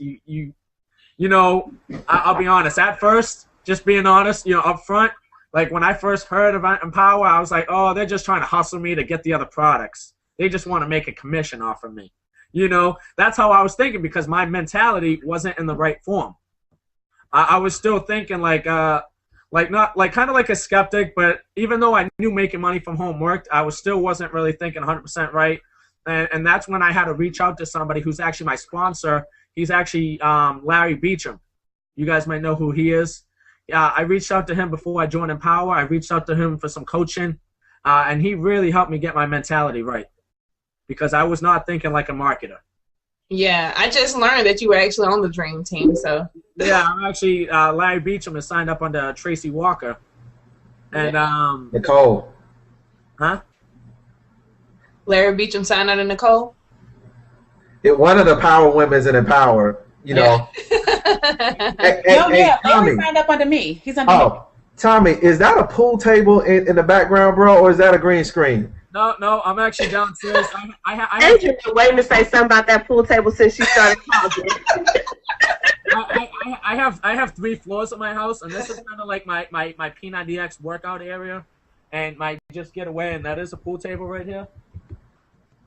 H: I'll be honest. At first, just being honest, up front, like when I first heard about Empower, I was like, oh, they're just trying to hustle me to get the other products. They just want to make a commission off of me. You know, that's how I was thinking because my mentality wasn't in the right form. I was still thinking not like kind of like a skeptic, but even though I knew making money from home worked, I wasn't really thinking 100% right. And that's when I had to reach out to somebody who's actually my sponsor. He's actually Larry Beecham. You guys might know who he is. I reached out to him before I joined Empower. I reached out to him for some coaching, and he really helped me get my mentality right because I was not thinking like a marketer.
A: Yeah, I just learned that you were actually on the Dream Team. So
H: yeah, I'm actually Larry Beecham is signed up under Tracy Walker, and
D: Nicole.
H: Huh?
A: Larry Beecham signed under Nicole.
D: One of the power women's in Empower. You know.
I: Larry signed up under me. He's under me.
D: Tommy, is that a pool table in the background, bro, or is that a green screen?
H: No, I'm actually downstairs.
C: Adrian been waiting to say something about that pool table since she started talking.
H: I have 3 floors at my house, and this is kind of like my P90X workout area, and my just get away, and that is a pool table right here.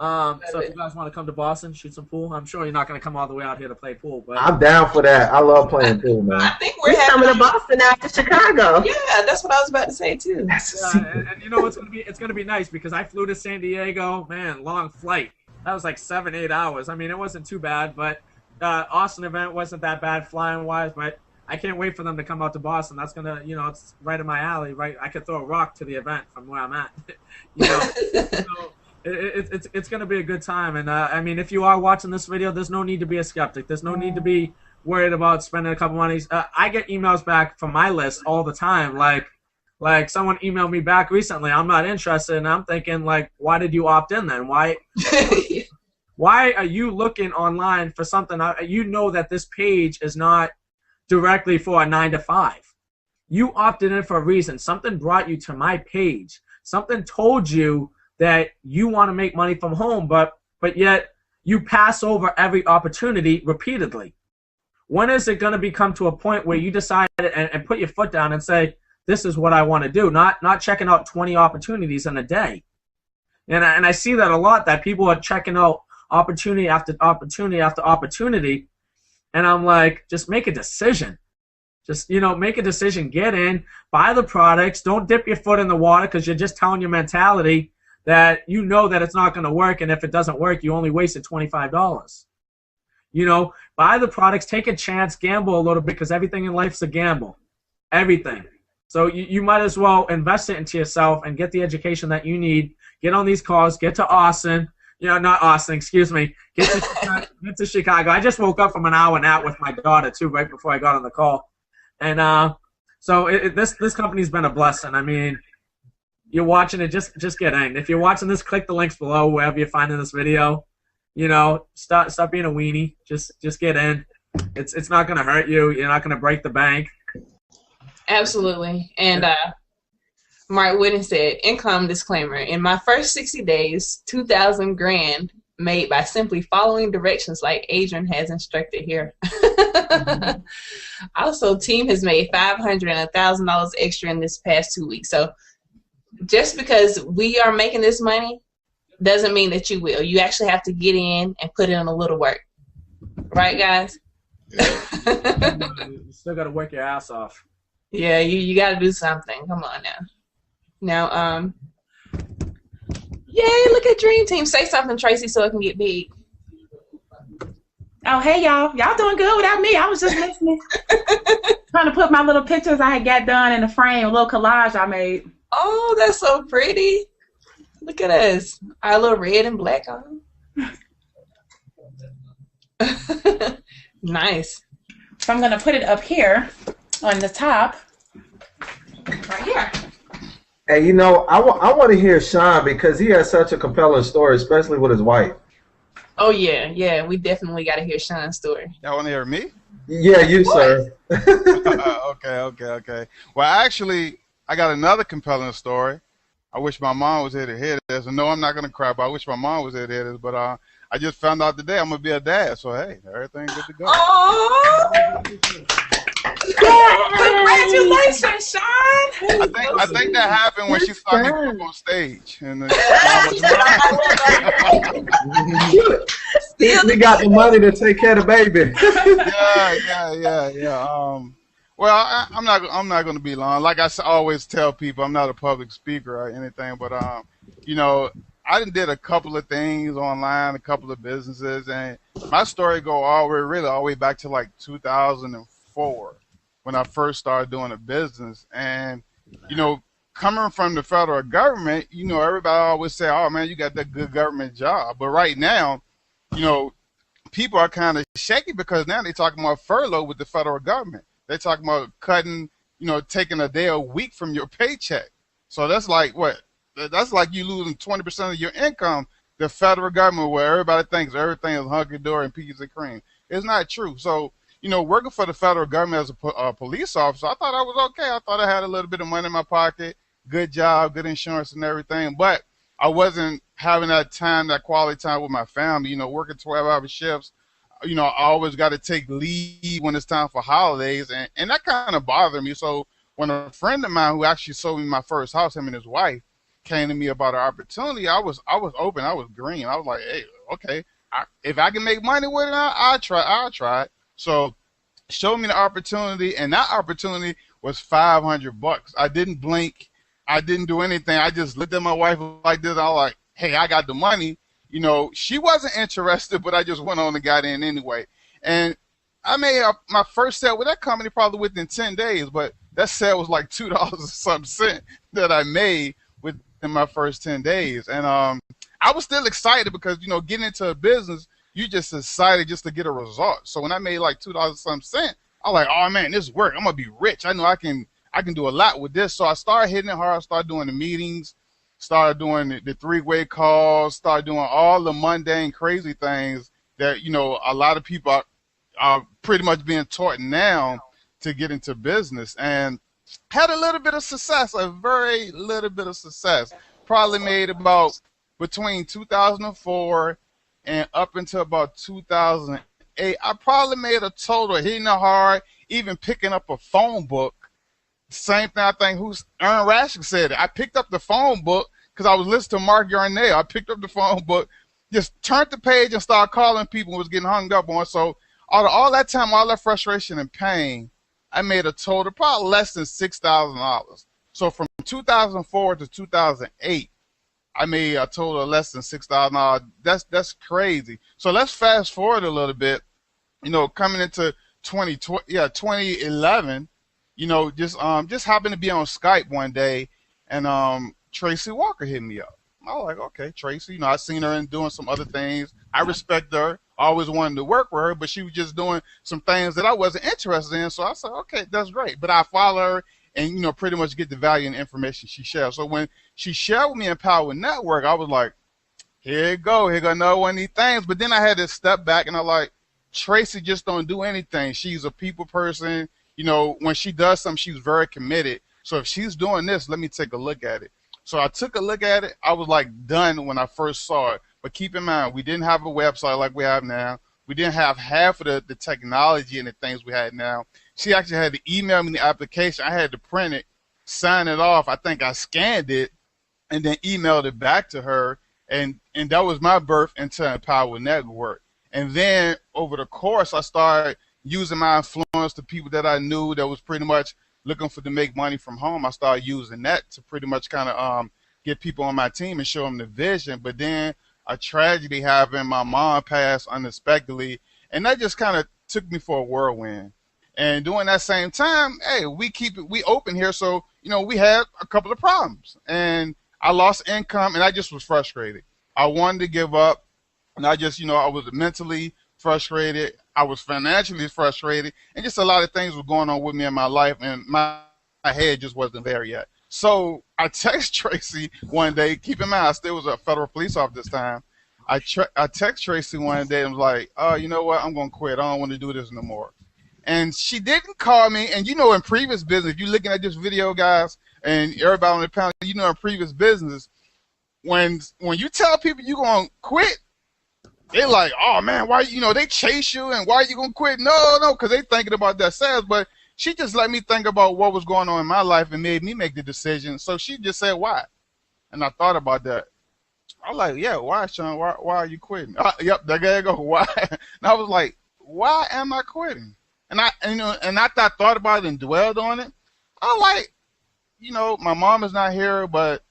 H: So if you guys want to come to Boston, shoot some pool, I'm sure you're not going to come all the way out here to play pool. But
D: I'm down for that. I love playing pool, man.
A: I think we're
C: coming to Boston after Chicago.
A: Yeah, that's what I was about to say too.
H: And you know what's going to be? It's going to be nice because I flew to San Diego. Man, long flight. That was like 7-8 hours. I mean, it wasn't too bad, but Austin event wasn't that bad flying wise. But I can't wait for them to come out to Boston. That's gonna, it's right in my alley. Right, I could throw a rock to the event from where I'm at. So, it's going to be a good time. And, I mean, if you are watching this video, there's no need to be a skeptic. There's no need to be worried about spending a couple monies. I get emails back from my list all the time. Like someone emailed me back recently, I'm not interested. And I'm thinking, like, why did you opt in then? Why are you looking online for something? You know that this page is not directly for a 9-to-5. You opted in for a reason. Something brought you to my page. Something told you that you want to make money from home, but yet you pass over every opportunity repeatedly. When is it going to become to a point where you decide and put your foot down and say, this is what I want to do, not checking out 20 opportunities in a day? And I see that a lot, that people are checking out opportunity after opportunity after opportunity, and I'm like, just make a decision. Just, make a decision, get in, buy the products, don't dip your foot in the water because you're just telling your mentality that you know that it's not going to work, and if it doesn't work, you only wasted $25. Buy the products, take a chance, gamble a little bit, because everything in life's a gamble. Everything. So you might as well invest it into yourself and get the education that you need. Get on these calls, get to Austin. Not Austin, excuse me. Get to Chicago. I just woke up from an hour nap with my daughter, too, right before I got on the call. And so this company's been a blessing. I mean, you're watching it, just get in. If you're watching this, click the links below wherever you're finding this video. Stop being a weenie. Just get in. It's not gonna hurt you. You're not gonna break the bank.
A: Absolutely. And Mark Whitten said, income disclaimer: in my first 60 days, 2,000 grand made by simply following directions like Adrian has instructed here. Also, team has made $500 and $1,000 extra in this past 2 weeks. So just because we are making this money doesn't mean that you will. You actually have to get in and put in a little work. Right, guys?
H: You still got to work your ass off.
A: Yeah, you got to do something. Come on now. Now, yay, look at Dream Team. Say something, Tracy, so it can get big.
I: Oh, hey, y'all. Y'all doing good without me. I was just listening. Trying to put my little pictures I had got done in the frame, a little collage I made.
A: Oh, that's so pretty. Look at us. Our little red and black on. Nice.
I: So I'm going to put it up here on the top. Right here.
D: Hey, I want to hear Sean because he has such a compelling story, especially with his wife.
A: Oh, yeah. We definitely got to hear Sean's story.
J: Y'all want to hear me?
D: Yeah, you, sir.
J: Okay. Well, actually, I got another compelling story. I wish my mom was here to hear this. And no, I'm not going to cry, but I wish my mom was here to hear this. But I just found out today I'm going to be a dad. So, hey, everything's good to go.
A: Oh! Congratulations, Sean!
J: I think that happened when she saw me come on stage. And
D: We got the money to take care of the baby.
J: Yeah. Well, I'm not going to be long. Like I always tell people, I'm not a public speaker or anything, but you know, I did a couple of things online, a couple of businesses, and my story go all the way back to like 2004 when I first started doing a business. And you know, coming from the federal government, you know, everybody always say, "Oh man, you got that good government job." But right now, you know, people are kind of shaky because now they're talking about furlough with the federal government. They're talking about cutting, you know, taking a day a week from your paycheck. So that's like what? That's like you losing 20% of your income. The federal government, where everybody thinks everything is hunky-dory and peaches and cream. It's not true. So, you know, working for the federal government as a police officer, I thought I was okay. I thought I had a little bit of money in my pocket, good job, good insurance and everything. But I wasn't having that time, that quality time with my family, you know, working 12-hour shifts. You know, I always got to take leave when it's time for holidays, and that kind of bothered me. So when a friend of mine who actually sold me my first house, him and his wife, came to me about an opportunity, I was open, I was green. I was like, hey, okay, if I can make money with it, I'll try it. So showed me the opportunity, and that opportunity was $500. I didn't blink. I didn't do anything. I just looked at my wife like this. I was like, hey, I got the money. You know, she wasn't interested, but I just went on and got in anyway. And I made my first sale with that company probably within 10 days, but that sale was like $2 or something that I made within my first 10 days. And I was still excited because, you know, getting into a business, you just excited just to get a result. So when I made like $2 or something, I was like, oh man, this work. I'm going to be rich. I know I can do a lot with this. So I started hitting it hard. I started doing the meetings, started doing the three-way calls, started doing all the mundane, crazy things that, you know, a lot of people are pretty much being taught now to get into business. And had a little bit of success, a very little bit of success. Probably made about between 2004 and up until about 2008. I probably made a total hitting it hard, even picking up a phone book. Same thing, I think, Aaron Rashik said it. I picked up the phone book because I was listening to Mark Yarnell. I picked up the phone book, just turned the page and started calling people who was getting hung up on. So all that time, all that frustration and pain, I made a total probably less than $6,000. So from 2004 to 2008, I made a total of less than $6,000. That's crazy. So let's fast forward a little bit. You know, coming into 2011. You know, just happened to be on Skype one day, and Tracy Walker hit me up. I was like, okay, Tracy. You know, I seen her and doing some other things. I respect her. I always wanted to work with her, but she was just doing some things that I wasn't interested in. So I said, okay, that's great. But I follow her and, you know, pretty much get the value and information she shares. So when she shared with me Empower Network, I was like, here you go. Here go another one of these things. But then I had to step back, and I'm like, Tracy just don't do anything. She's a people person. You know, when she does something, she's very committed. So if she's doing this, let me take a look at it. So I took a look at it. I was like done when I first saw it. But keep in mind, we didn't have a website like we have now. We didn't have half of the technology and the things we had now. She actually had to email me the application. I had to print it, sign it off. I think I scanned it and then emailed it back to her. And that was my birth into Empower Network. And then over the course, I started using my influence to people that I knew that was pretty much looking to make money from home. I started using that to pretty much kind of get people on my team and show them the vision. But then a tragedy happened. My mom passed unexpectedly, and that just kind of took me for a whirlwind. And during that same time, hey, we open here, so you know we had a couple of problems, and I lost income, and I just was frustrated. I wanted to give up, and I just, you know, I was mentally frustrated. I was financially frustrated, and just a lot of things were going on with me in my life, and my head just wasn't there yet. So I text Tracy one day. Keep in mind, I still was a federal police officer this time. I text Tracy one day and was like, oh, you know what? I'm going to quit. I don't want to do this no more. And she didn't call me. And, you know, in previous business, if you're looking at this video, guys, and everybody on the panel, you know, in previous business, when you tell people you're going to quit, they're like, oh, man, why, you know, they chase you, and why are you going to quit? No, because they thinking about their sales. But she just let me think about what was going on in my life and made me make the decision. So she just said, why? And I thought about that. I was like, yeah, why, Sean? Why are you quitting? Yep, there you go. Why? And I was like, why am I quitting? And after I thought about it and dwelled on it, I'm like, my mom is not here, but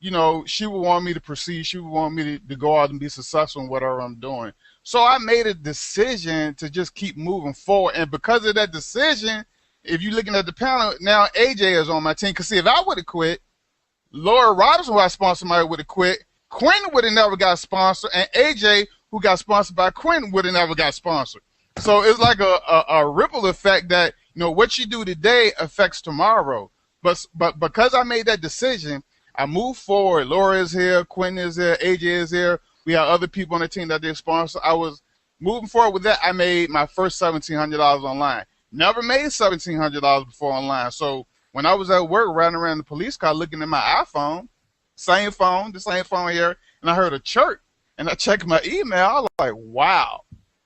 J: she would want me to proceed. She would want me to go out and be successful in whatever I'm doing. So I made a decision to just keep moving forward. And because of that decision, if you're looking at the panel, now AJ is on my team. Because, see, if I would have quit, Laura Robinson, who I sponsored, would have quit. Quinn would have never got sponsored. And AJ, who got sponsored by Quinn, would have never got sponsored. So it's like a ripple effect that, what you do today affects tomorrow. But because I made that decision, I moved forward. Laura is here, Quinn is here, AJ is here. We have other people on the team that they sponsor. I was moving forward with that. I made my first $1,700 online. Never made $1,700 before online. So when I was at work riding around the police car looking at my iPhone, the same phone here, and I heard a chirp, and I checked my email. I was like, wow,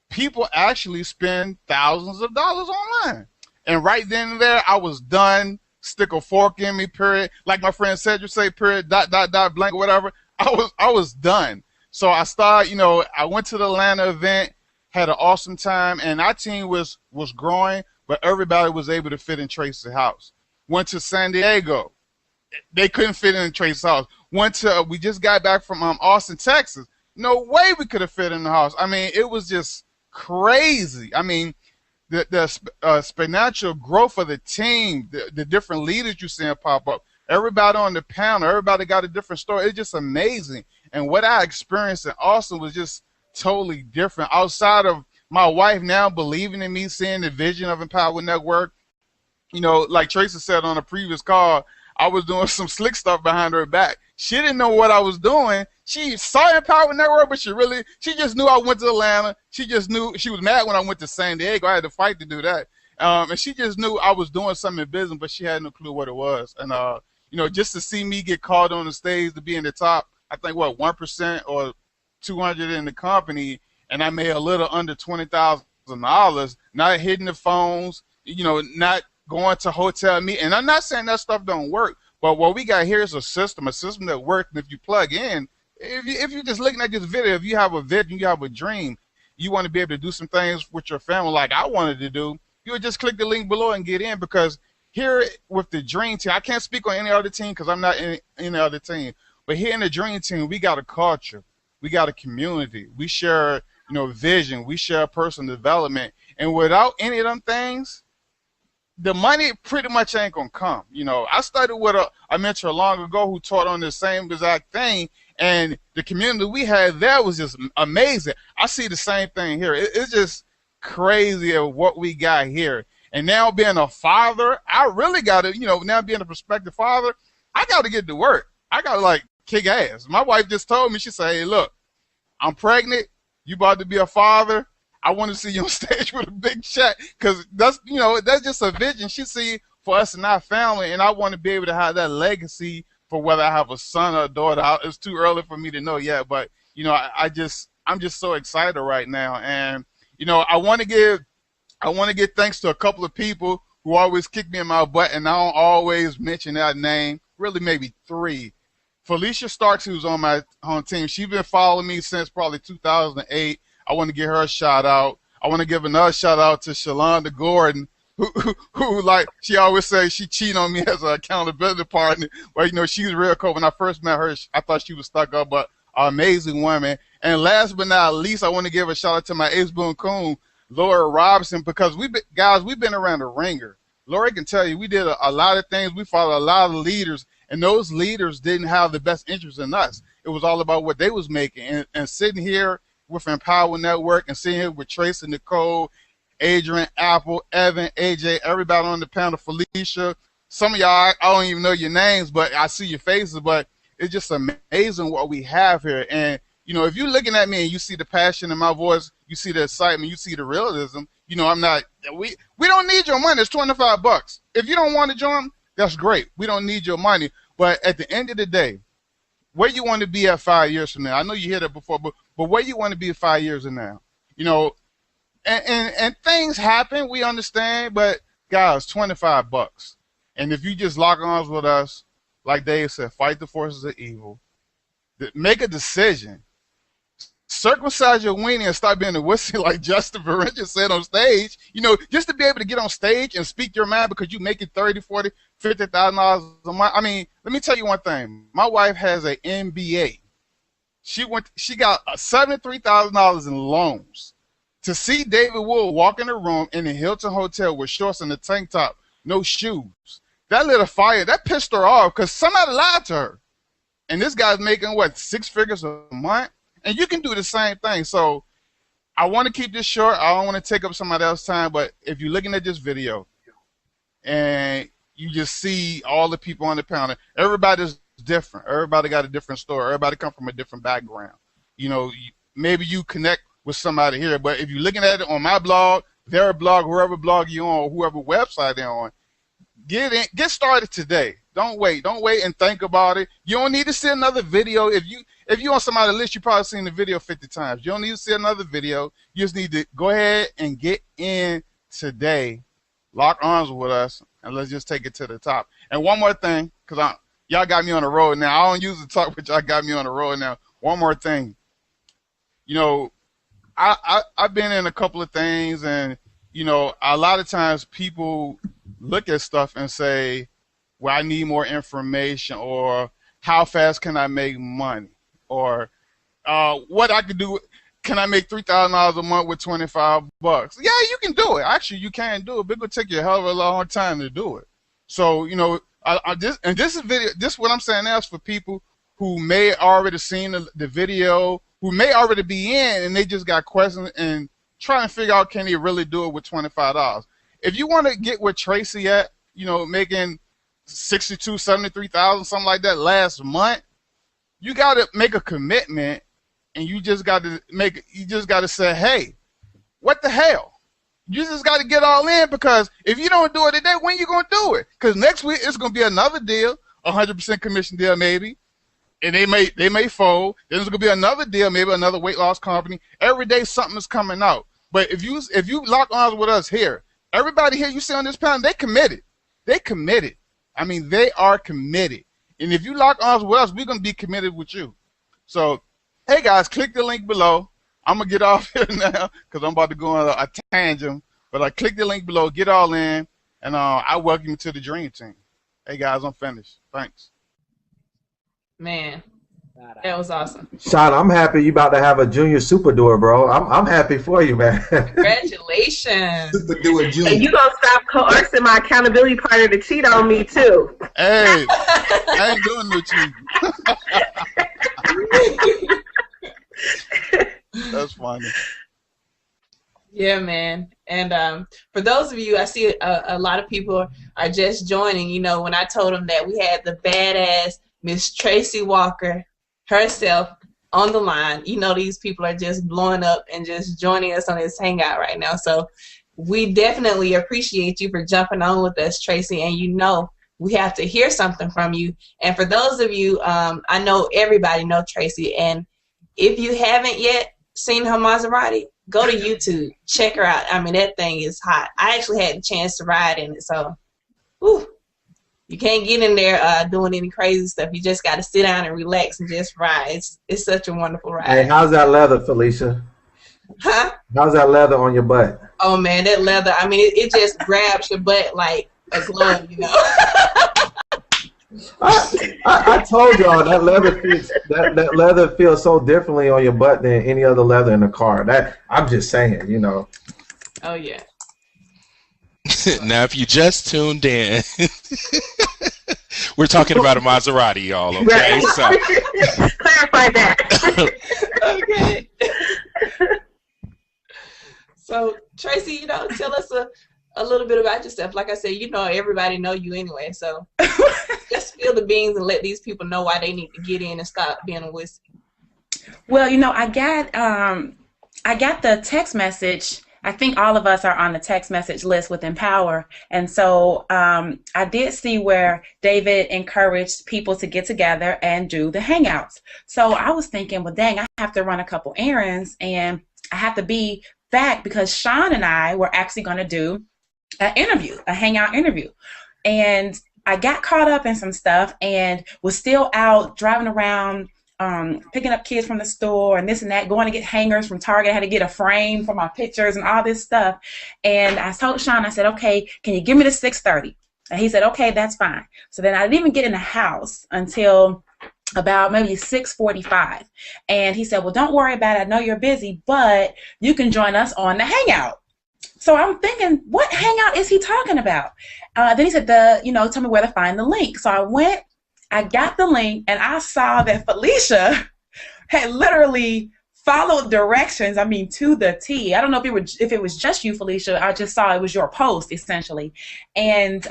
J: people actually spend thousands of dollars online. And right then and there, I was done. Stick a fork in me, period. Like my friend Cedric say, period, ... blank, whatever. I was done. So I started, I went to the Atlanta event, had an awesome time, and our team was growing, but everybody was able to fit in Tracy's house. Went to San Diego. They couldn't fit in Tracy's house. We just got back from Austin, Texas. No way we could have fit in the house. I mean, it was just crazy. I mean, the exponential growth of the team, the different leaders you see pop up, everybody on the panel, everybody got a different story. It's just amazing. And what I experienced in Austin was just totally different. Outside of my wife now believing in me, seeing the vision of Empower Network, like Tracy said on a previous call, I was doing some slick stuff behind her back. She didn't know what I was doing. She saw Empower Network, but she just knew I went to Atlanta. She just knew. She was mad when I went to San Diego. I had to fight to do that. And she just knew I was doing something in business, but she had no clue what it was. And, just to see me get called on the stage to be in the top, I think, 1% or 200 in the company, and I made a little under $20,000, not hitting the phones, not going to hotel meet. And I'm not saying that stuff don't work, but what we got here is a system that works. And if you plug in, if you're just looking at this video, if you have a vision, you have a dream, you want to be able to do some things with your family like I wanted to do, you would just click the link below and get in. Because here with the Dream Team, I can't speak on any other team because I'm not in any other team, but here in the Dream Team, we got a culture, we got a community, we share, vision, we share personal development, and without any of them things, the money pretty much ain't gonna come. I studied with a mentor long ago who taught on the same exact thing, and the community we had there was just amazing. I see the same thing here. It's just crazy of what we got here. And now being a father, I really got to, now being a prospective father, I got to get to work. I got to kick ass. My wife just told me, she said, hey, look, I'm pregnant. You about to be a father. I want to see you on stage with a big check, because that's just a vision she see for us and our family, and I want to be able to have that legacy for whether I have a son or a daughter. It's too early for me to know yet, but I'm just so excited right now, and I want to give thanks to a couple of people who always kick me in my butt, and I don't always mention that name. Really, maybe three. Felicia Starks, who's on my home team, she's been following me since probably 2008. I want to give her a shout out. I want to give another shout out to Shalonda Gordon, who like she always says she cheated on me as an accountability partner. But she's real cool. When I first met her, I thought she was stuck up, but an amazing woman. And last but not least, I want to give a shout out to my ace boon coon, Laura Robinson, because we've been around the ringer. Laura can tell you we did a lot of things. We followed a lot of leaders, and those leaders didn't have the best interest in us. It was all about what they was making. And sitting here with Empower Network and sitting here with Tracy, Nicole, Adrian, Apple, Evan, AJ, everybody on the panel, Felicia. Some of y'all, I don't even know your names, but I see your faces. But it's just amazing what we have here. And, if you're looking at me and you see the passion in my voice, you see the excitement, you see the realism, we don't need your money. It's $25. If you don't want to join, that's great. We don't need your money. But at the end of the day, where you want to be at 5 years from now, I know you hear that before, but where you want to be 5 years from now, and things happen, we understand, but guys, $25. And if you just lock arms with us, like Dave said, fight the forces of evil, make a decision. Circumcise your weenie and start being a wussy like Justin Verringer said on stage. You know, just to be able to get on stage and speak your mind because you make it $30, $40, $50,000 a month. I mean, let me tell you one thing. My wife has an MBA. She got $73,000 in loans to see David Wood walk in the room in the Hilton Hotel with shorts and a tank top, no shoes. That lit a fire. That pissed her off because somebody lied to her. And this guy's making, what, 6 figures a month? And you can do the same thing. So I want to keep this short. I don't want to take up somebody else's time. But if you're looking at this video and you just see all the people on the panel, everybody's different. Everybody got a different story. Everybody come from a different background. You know, maybe you connect with somebody here. But if you're looking at it on my blog, their blog, whoever blog you're on, or whoever website they're on, get started today. Don't wait and think about it. You don't need to see another video. If you're on somebody's list, you've probably seen the video 50 times. You don't need to see another video. You just need to go ahead and get in today. Lock arms with us, and let's just take it to the top. And one more thing, because y'all got me on the road now. I don't usually talk, but y'all got me on the road now. One more thing. You know, I've been in a couple of things, and, you know, a lot of times people look at stuff and say, well, I need more information, or how fast can I make money, or what I could do. Can I make $3,000 a month with $25? Yeah, you can do it. Actually, you can do it, but it will take you a hell of a long time to do it. So, you know, this is what I'm saying now is for people who may already seen the video, who may already be in, and they just got questions and trying to figure out, can they really do it with $25? If you want to get where Tracy at, you know, making 62, 73,000, something like that last month, you got to make a commitment, and you just got to say, hey, what the hell? You just got to get all in, because if you don't do it today, when you going to do it? Because next week it's going to be another deal, 100% commission deal maybe, and they may fold. Then there's going to be another deal, maybe another weight loss company. Every day something is coming out. But if you lock arms with us here, everybody here you see on this panel, they committed. They committed. I mean, they are committed. And if you lock arms with us, we're going to be committed with you. So, hey, guys, click the link below. I'm going to get off here now because I'm about to go on a tangent. But I click the link below, get all in, and I welcome you to the Dream Team. Hey, guys, I'm finished. Thanks.
A: Man, that was awesome.
D: Sean, I'm happy you about to have a junior super doer, bro. I'm happy for you, man.
A: Congratulations.
B: Super doer junior.
C: And you gonna stop coercing my accountability partner to cheat on me too.
J: Hey, I ain't doing no cheating. That's funny.
A: Yeah, man. And for those of you, I see a lot of people are just joining. You know, when I told them that we had the badass Miss Tracy Walker herself on the line, you know, these people are just blowing up and just joining us on this hangout right now. So we definitely appreciate you for jumping on with us, Tracy. And you know, we have to hear something from you. And for those of you, I know everybody know Tracy. And if you haven't yet seen her Maserati, go to YouTube, check her out. I mean, that thing is hot. I actually had the chance to ride in it, so whew, you can't get in there doing any crazy stuff. You just got to sit down and relax and just ride. It's such a wonderful ride.
D: Hey, how's that leather, Felicia?
A: Huh?
D: How's that leather on your butt?
A: Oh, man, that leather, I mean, it just grabs your butt like a glove, you know.
D: I told y'all that leather feels so differently on your butt than any other leather in the car. That I'm just saying, you know.
A: Oh yeah.
G: Now, if you just tuned in, we're talking about a Maserati, y'all. Okay,
C: right.
G: so
C: Clarify that.
A: Okay. So Tracy, you know, tell us a little bit about yourself. Like I said, you know, everybody know you anyway, so just spill the beans and let these people know why they need to get in and stop being a wussy.
I: Well, you know, I got the text message. I think all of us are on the text message list with Empower, and so I did see where David encouraged people to get together and do the hangouts. So I was thinking, well, dang, I have to run a couple errands, and I have to be back because Sean and I were actually going to do an interview, a hangout interview. And I got caught up in some stuff and was still out driving around picking up kids from the store and this and that, going to get hangers from Target. I had to get a frame for my pictures and all this stuff. And I told Sean, I said, okay, can you give me the 6:30? And he said, okay, that's fine. So then I didn't even get in the house until about maybe 6:45. And he said, well, don't worry about it. I know you're busy, but you can join us on the Hangout. So I'm thinking, what Hangout is he talking about? Then he said, tell me where to find the link. So I went, I got the link, and I saw that Felicia had literally followed directions, to the T. I don't know if it was just you, Felicia. I just saw it was your post, essentially. And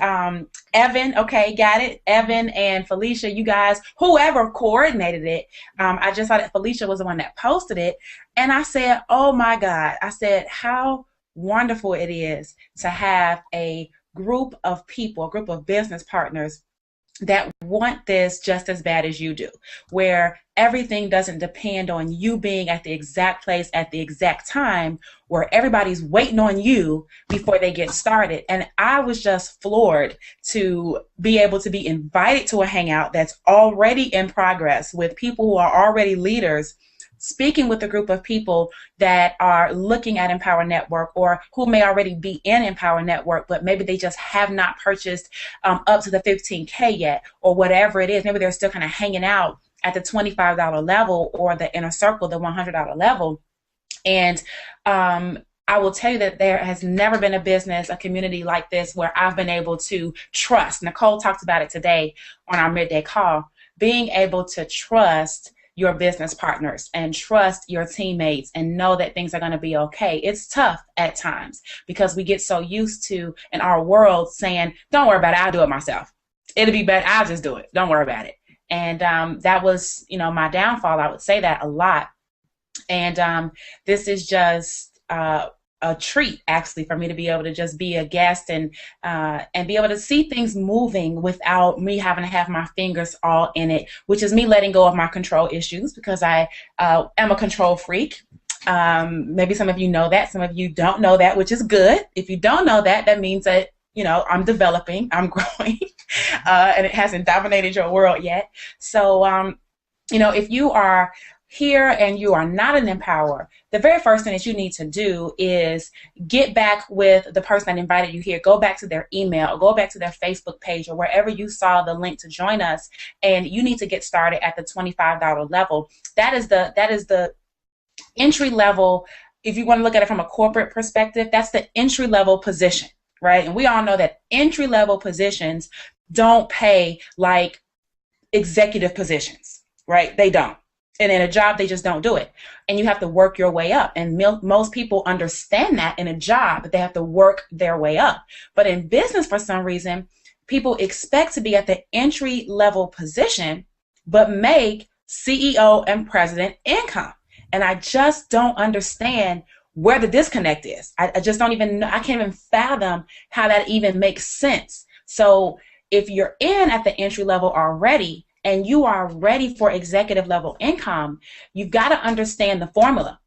I: Evan, okay, got it. Evan and Felicia, you guys, whoever coordinated it, I just saw that Felicia was the one that posted it. And I said, oh, my God. I said, how wonderful it is to have a group of people, a group of business partners that want this just as bad as you do, where everything doesn't depend on you being at the exact place at the exact time, where everybody's waiting on you before they get started. And I was just floored to be able to be invited to a hangout that's already in progress with people who are already leaders, speaking with a group of people that are looking at Empower Network or who may already be in Empower Network, but maybe they just have not purchased up to the 15K yet, or whatever it is. Maybe they're still kind of hanging out at the $25 level or the inner circle, the $100 level. And I will tell you that there has never been a business, a community like this where I've been able to trust. Nicole talked about it today on our midday call, being able to trust your business partners and trust your teammates and know that things are going to be okay. It's tough at times because we get so used to, in our world, saying, don't worry about it, I'll do it myself. It'll be better, I'll just do it. Don't worry about it. And that was, my downfall. I would say that a lot. And this is just a treat, actually, for me to be able to just be a guest and be able to see things moving without me having to have my fingers all in it, which is me letting go of my control issues, because I am a control freak. Maybe some of you know that, some of you don't know that, which is good. If you don't know that, that means that, I'm developing, I'm growing, and it hasn't dominated your world yet. So, if you are here and you are not an empower, the very first thing that you need to do is get back with the person that invited you here. Go back to their email, go back to their Facebook page, or wherever you saw the link to join us, and you need to get started at the $25 level. That is the entry level. If you want to look at it from a corporate perspective, that's the entry level position, right? And we all know that entry level positions don't pay like executive positions, right? They don't. And in a job, they just don't do it. And you have to work your way up. And most people understand that in a job, that they have to work their way up. But in business, for some reason, people expect to be at the entry level position, but make CEO and president income. And I just don't understand where the disconnect is. I just don't even know. I can't even fathom how that even makes sense. So if you're in at the entry level already, and you are ready for executive level income, you've got to understand the formula.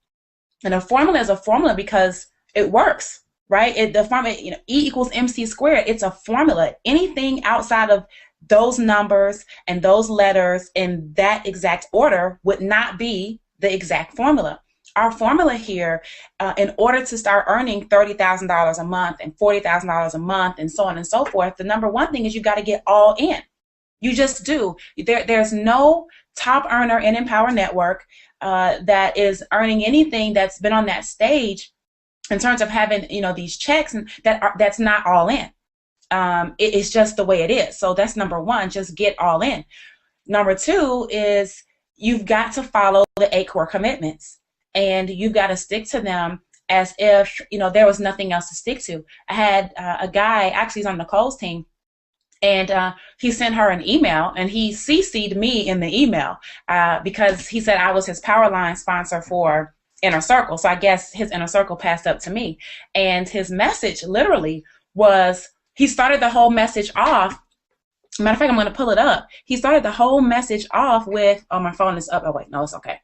I: And a formula is a formula because it works, right? The formula, E equals MC squared. It's a formula. Anything outside of those numbers and those letters in that exact order would not be the exact formula. Our formula here, in order to start earning $30,000 a month and $40,000 a month and so on and so forth, the number one thing is you've got to get all in. You just do. There's no top earner in Empower Network that is earning anything that's been on that stage in terms of having these checks, and that's not all in. It's just the way it is. So that's number one. Just get all in. Number two is you've got to follow the 8 core commitments, and you've got to stick to them as if there was nothing else to stick to. I had a guy, actually he's on Nicole's team, and he sent her an email, and he CC'd me in the email because he said I was his Powerline sponsor for Inner Circle. So I guess his Inner Circle passed up to me. And his message literally was, he started the whole message off. Matter of fact, I'm going to pull it up. He started the whole message off with, oh, my phone is up. Oh, wait, no, it's okay.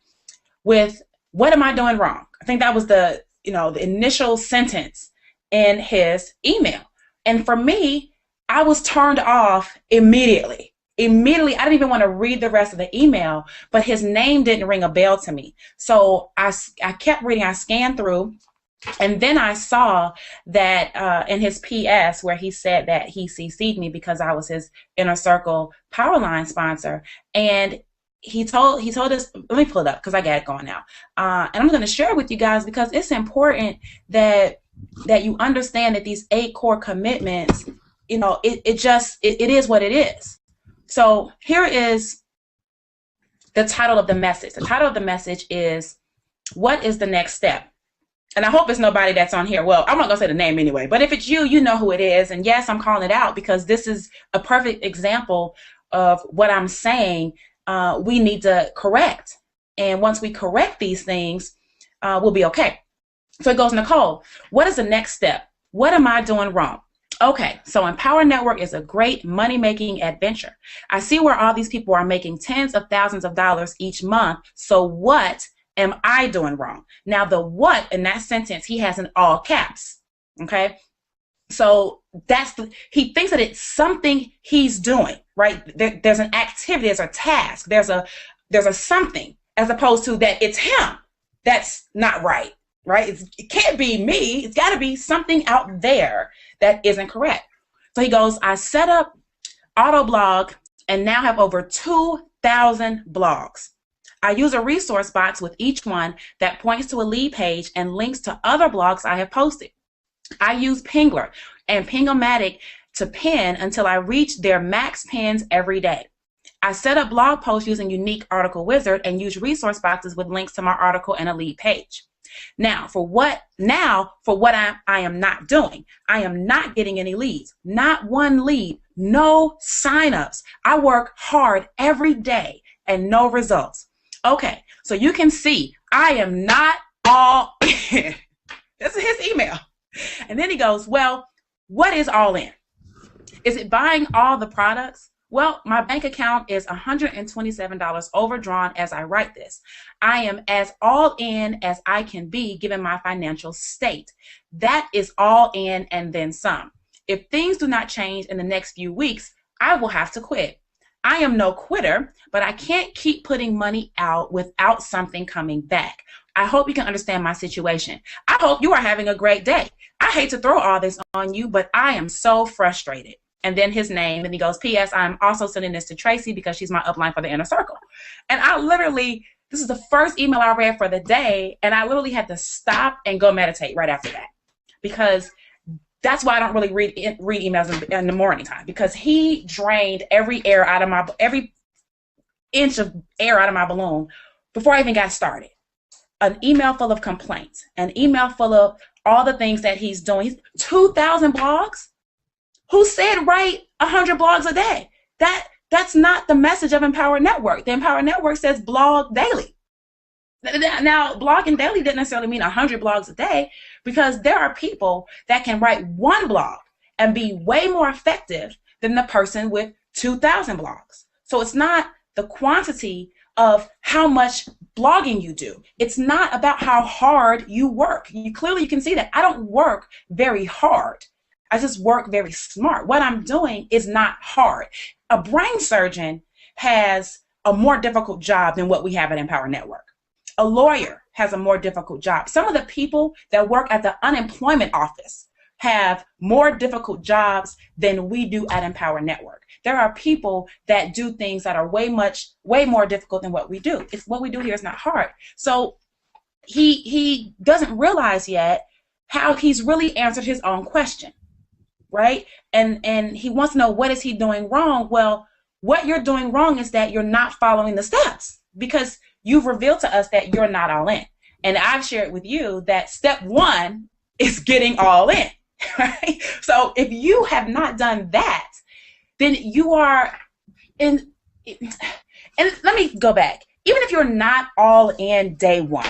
I: With, what am I doing wrong? I think that was the initial sentence in his email. And for me, I was turned off immediately. immediately, I didn't even want to read the rest of the email, but his name didn't ring a bell to me. So I kept reading, I scanned through, and then I saw that in his PS where he said that he CC'd me because I was his Inner Circle Powerline sponsor. And he told us, let me pull it up because I got it going now. And I'm going to share it with you guys because it's important that you understand that these 8 core commitments, you know, it is what it is. So here is the title of the message. The title of the message is, what is the next step? And I hope it's nobody that's on here. Well, I'm not going to say the name anyway, but if it's you, you know who it is. And yes, I'm calling it out because this is a perfect example of what I'm saying we need to correct. And once we correct these things, we'll be okay. So it goes, Nicole, what is the next step? What am I doing wrong? Okay, so Empower Network is a great money-making adventure. I see where all these people are making tens of thousands of dollars each month. So what am I doing wrong? Now, the what in that sentence, he has in all caps, okay? So he thinks that it's something he's doing, right? There's an activity, there's a task, there's a something, as opposed to that it's him. That's not right, right? It can't be me. It's got to be something out there that isn't correct. So he goes, I set up Autoblog and now have over 2,000 blogs. I use a resource box with each one that points to a lead page and links to other blogs I have posted. I use Pingler and Pingomatic to pin until I reach their max pins every day. I set up blog posts using Unique Article Wizard and use resource boxes with links to my article and a lead page. Now, for what I am not doing, I am not getting any leads, not one lead, no signups. I work hard every day and no results. Okay, so you can see I am not all in. This is his email. And then he goes, well, what is all in? Is it buying all the products? Well, my bank account is $127 overdrawn as I write this. I am as all in as I can be given my financial state. That is all in and then some. If things do not change in the next few weeks, I will have to quit. I am no quitter, but I can't keep putting money out without something coming back. I hope you can understand my situation. I hope you are having a great day. I hate to throw all this on you, but I am so frustrated. And then his name, and he goes, P.S. I'm also sending this to Tracy because she's my upline for the Inner Circle. And I literally, this is the first email I read for the day, and I literally had to stop and go meditate right after that. Because that's why I don't really read emails in the morning time, because he drained every inch of air out of my balloon before I even got started. An email full of complaints, an email full of all the things that he's doing. He's 2,000 blogs? Who said write 100 blogs a day? That's not the message of Empower Network. The Empower Network says blog daily. Now, blogging daily doesn't necessarily mean 100 blogs a day, because there are people that can write one blog and be way more effective than the person with 2,000 blogs. So it's not the quantity of how much blogging you do. It's not about how hard you work. You can see that I don't work very hard. I just work very smart. What I'm doing is not hard. A brain surgeon has a more difficult job than what we have at Empower Network. A lawyer has a more difficult job. Some of the people that work at the unemployment office have more difficult jobs than we do at Empower Network. There are people that do things that are way more difficult than what we do. It's what we do here is not hard. So he doesn't realize yet how he's really answered his own question, right? And he wants to know, what is he doing wrong? Well, what you're doing wrong is that you're not following the steps, because you've revealed to us that you're not all in. And I've shared with you that step 1 is getting all in, right? So if you have not done that, then you are in, and let me go back. Even if you're not all in day 1,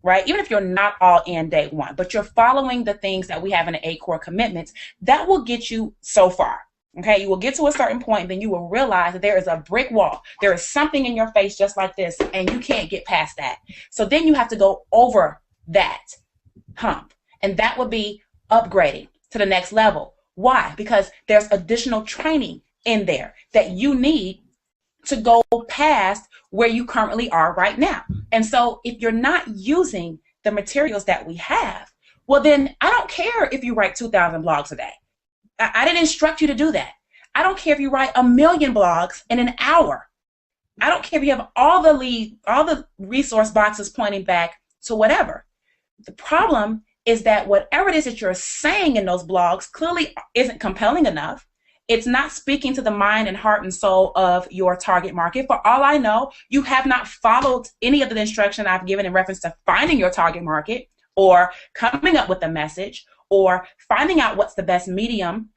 I: right? Even if you're not all in day 1, but you're following the things that we have in the 8 core commitments, that will get you so far. Okay, you will get to a certain point, then you will realize that there is a brick wall. There is something in your face just like this, and you can't get past that. So then you have to go over that hump, and that would be upgrading to the next level. Why? Because there's additional training in there that you need to go past where you currently are right now. And so if you're not using the materials that we have, well, then I don't care if you write 2,000 blogs a day. I didn't instruct you to do that. I don't care if you write 1,000,000 blogs in an hour. I don't care if you have all the resource boxes pointing back to whatever. The problem is that whatever it is that you're saying in those blogs clearly isn't compelling enough. It's not speaking to the mind and heart and soul of your target market. For all I know, you have not followed any of the instruction I've given in reference to finding your target market, or coming up with a message, or finding out what's the best medium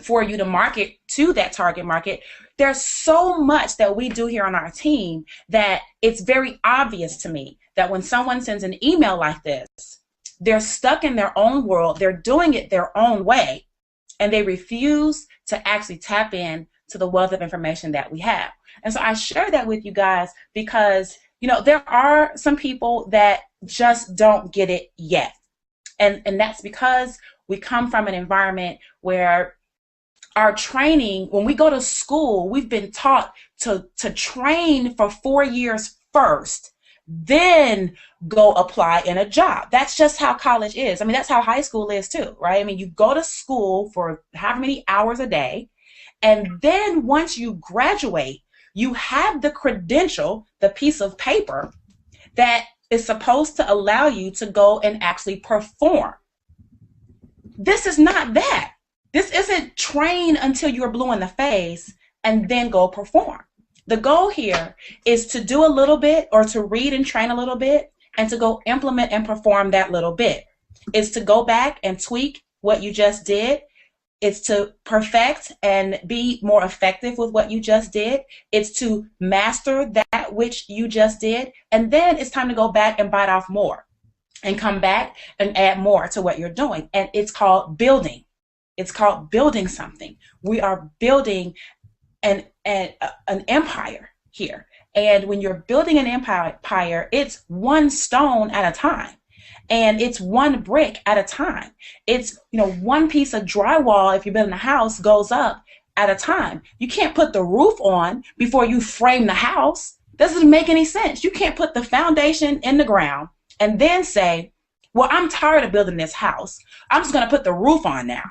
I: for you to market to that target market. There's so much that we do here on our team that it's very obvious to me that when someone sends an email like this, they're stuck in their own world, they're doing it their own way, and they refuse to actually tap in to the wealth of information that we have. And so I share that with you guys because, you know, there are some people that just don't get it yet. And that's because we come from an environment where our training, when we go to school, we've been taught to train for 4 years first, then go apply in a job. That's just how college is. I mean, that's how high school is too, right? I mean, you go to school for however many hours a day, and then once you graduate, you have the credential, the piece of paper that is supposed to allow you to go and actually perform. This is not that. This isn't train until you're blue in the face and then go perform. The goal here is to do a little bit, or to read and train a little bit, and to go implement and perform that little bit. It's to go back and tweak what you just did. It's to perfect and be more effective with what you just did. It's to master that which you just did. And then it's time to go back and bite off more and come back and add more to what you're doing. And it's called building. It's called building something. We are building an empire here. And when you're building an empire, it's one stone at a time. And it's one brick at a time. It's, you know, one piece of drywall, if you're building a house, goes up at a time. You can't put the roof on before you frame the house. Doesn't make any sense. You can't put the foundation in the ground and then say, well, I'm tired of building this house. I'm just going to put the roof on now.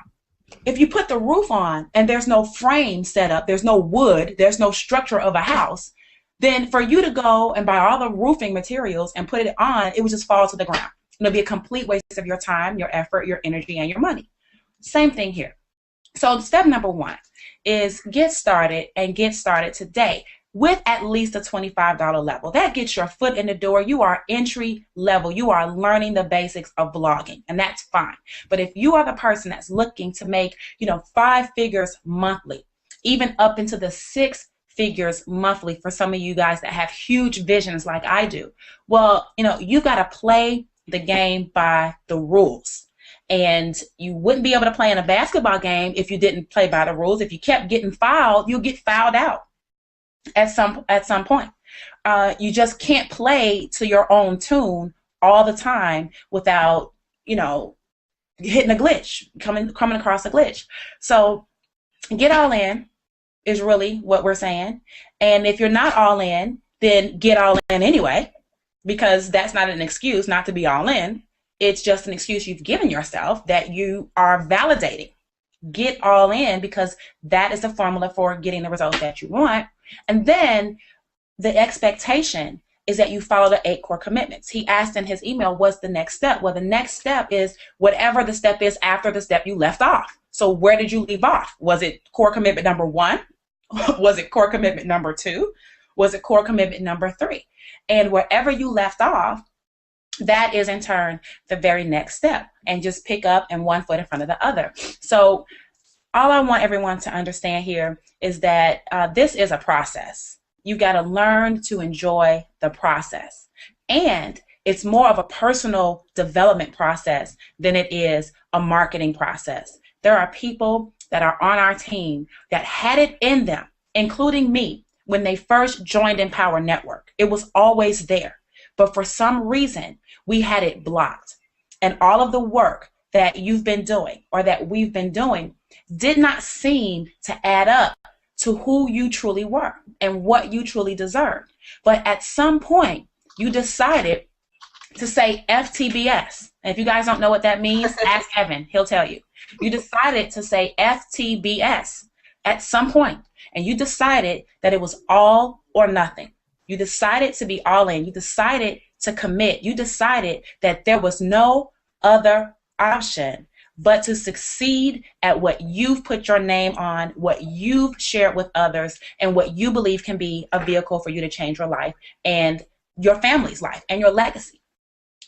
I: If you put the roof on and there's no frame set up, there's no wood, there's no structure of a house, then for you to go and buy all the roofing materials and put it on, it would just fall to the ground. It'll be a complete waste of your time, your effort, your energy, and your money. Same thing here. So step number one is get started, and get started today with at least a $25 level. That gets your foot in the door. You are entry level. You are learning the basics of blogging, and that's fine. But if you are the person that's looking to make, 5 figures monthly, even up into the 6 figures monthly for some of you guys that have huge visions like I do, well, you got to play the game by the rules. And you wouldn't be able to play in a basketball game if you didn't play by the rules. If you kept getting fouled, you'll get fouled out at some point. You just can't play to your own tune all the time without, hitting a glitch, coming across a glitch. So get all in is really what we're saying. And if you're not all in, then get all in anyway, because that's not an excuse not to be all in. It's just an excuse you've given yourself that you are validating. Get all in, because that is the formula for getting the results that you want. And then the expectation is that you follow the 8 core commitments. He asked in his email, what's the next step? Well, the next step is whatever the step is after the step you left off. So where did you leave off? Was it core commitment number 1? Was it core commitment number 2? Was it core commitment number 3? And wherever you left off, that is in turn the very next step, and just pick up and one foot in front of the other. So all I want everyone to understand here is that this is a process. You've got to learn to enjoy the process. And it's more of a personal development process than it is a marketing process. There are people that are on our team that had it in them, including me, when they first joined Empower Network. It was always there. But for some reason, we had it blocked. And all of the work that you've been doing, or that we've been doing, did not seem to add up to who you truly were and what you truly deserved. But at some point, you decided to say FTBS. And if you guys don't know what that means, ask Evan. He'll tell you. You decided to say FTBS at some point, and you decided that it was all or nothing. You decided to be all in. You decided to commit. You decided that there was no other option but to succeed at what you've put your name on, what you've shared with others, and what you believe can be a vehicle for you to change your life and your family's life and your legacy.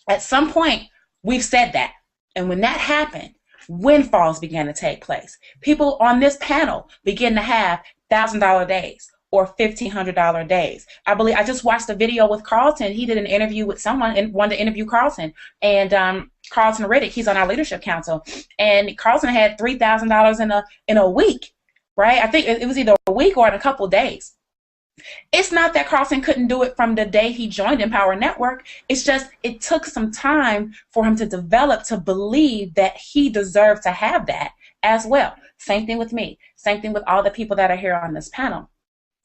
I: At some point, we've said that. And when that happened, windfalls began to take place. People on this panel begin to have $1,000 days or $1,500 days. I just watched a video with Carlton. He did an interview with someone and wanted to interview Carlton. And Carlton Riddick, he's on our leadership council. And Carlton had $3,000 in a week, right? I think it was either a week or in a couple of days. It's not that Carlton couldn't do it from the day he joined Empower Network. It's just it took some time for him to develop to believe that he deserved to have that as well. Same thing with me. Same thing with all the people that are here on this panel.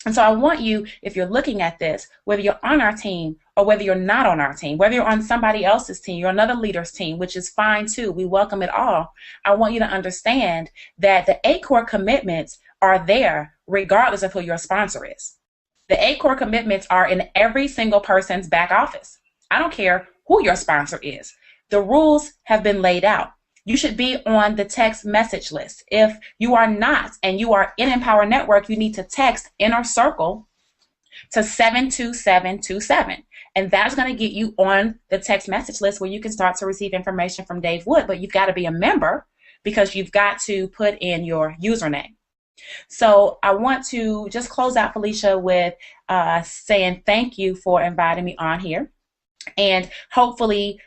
I: And so I want you, if you're looking at this, whether you're on our team or whether you're not on our team, whether you're on somebody else's team or another leader's team, which is fine too, we welcome it all. I want you to understand that the 8 core commitments are there regardless of who your sponsor is. The 8 core commitments are in every single person's back office. I don't care who your sponsor is. The rules have been laid out. You should be on the text message list. If you are not and you are in Empower Network, you need to text Inner Circle to 72727. And that's going to get you on the text message list where you can start to receive information from Dave Wood. But you've got to be a member because you've got to put in your username. So I want to just close out, Felicia, with saying thank you for inviting me on here. And hopefully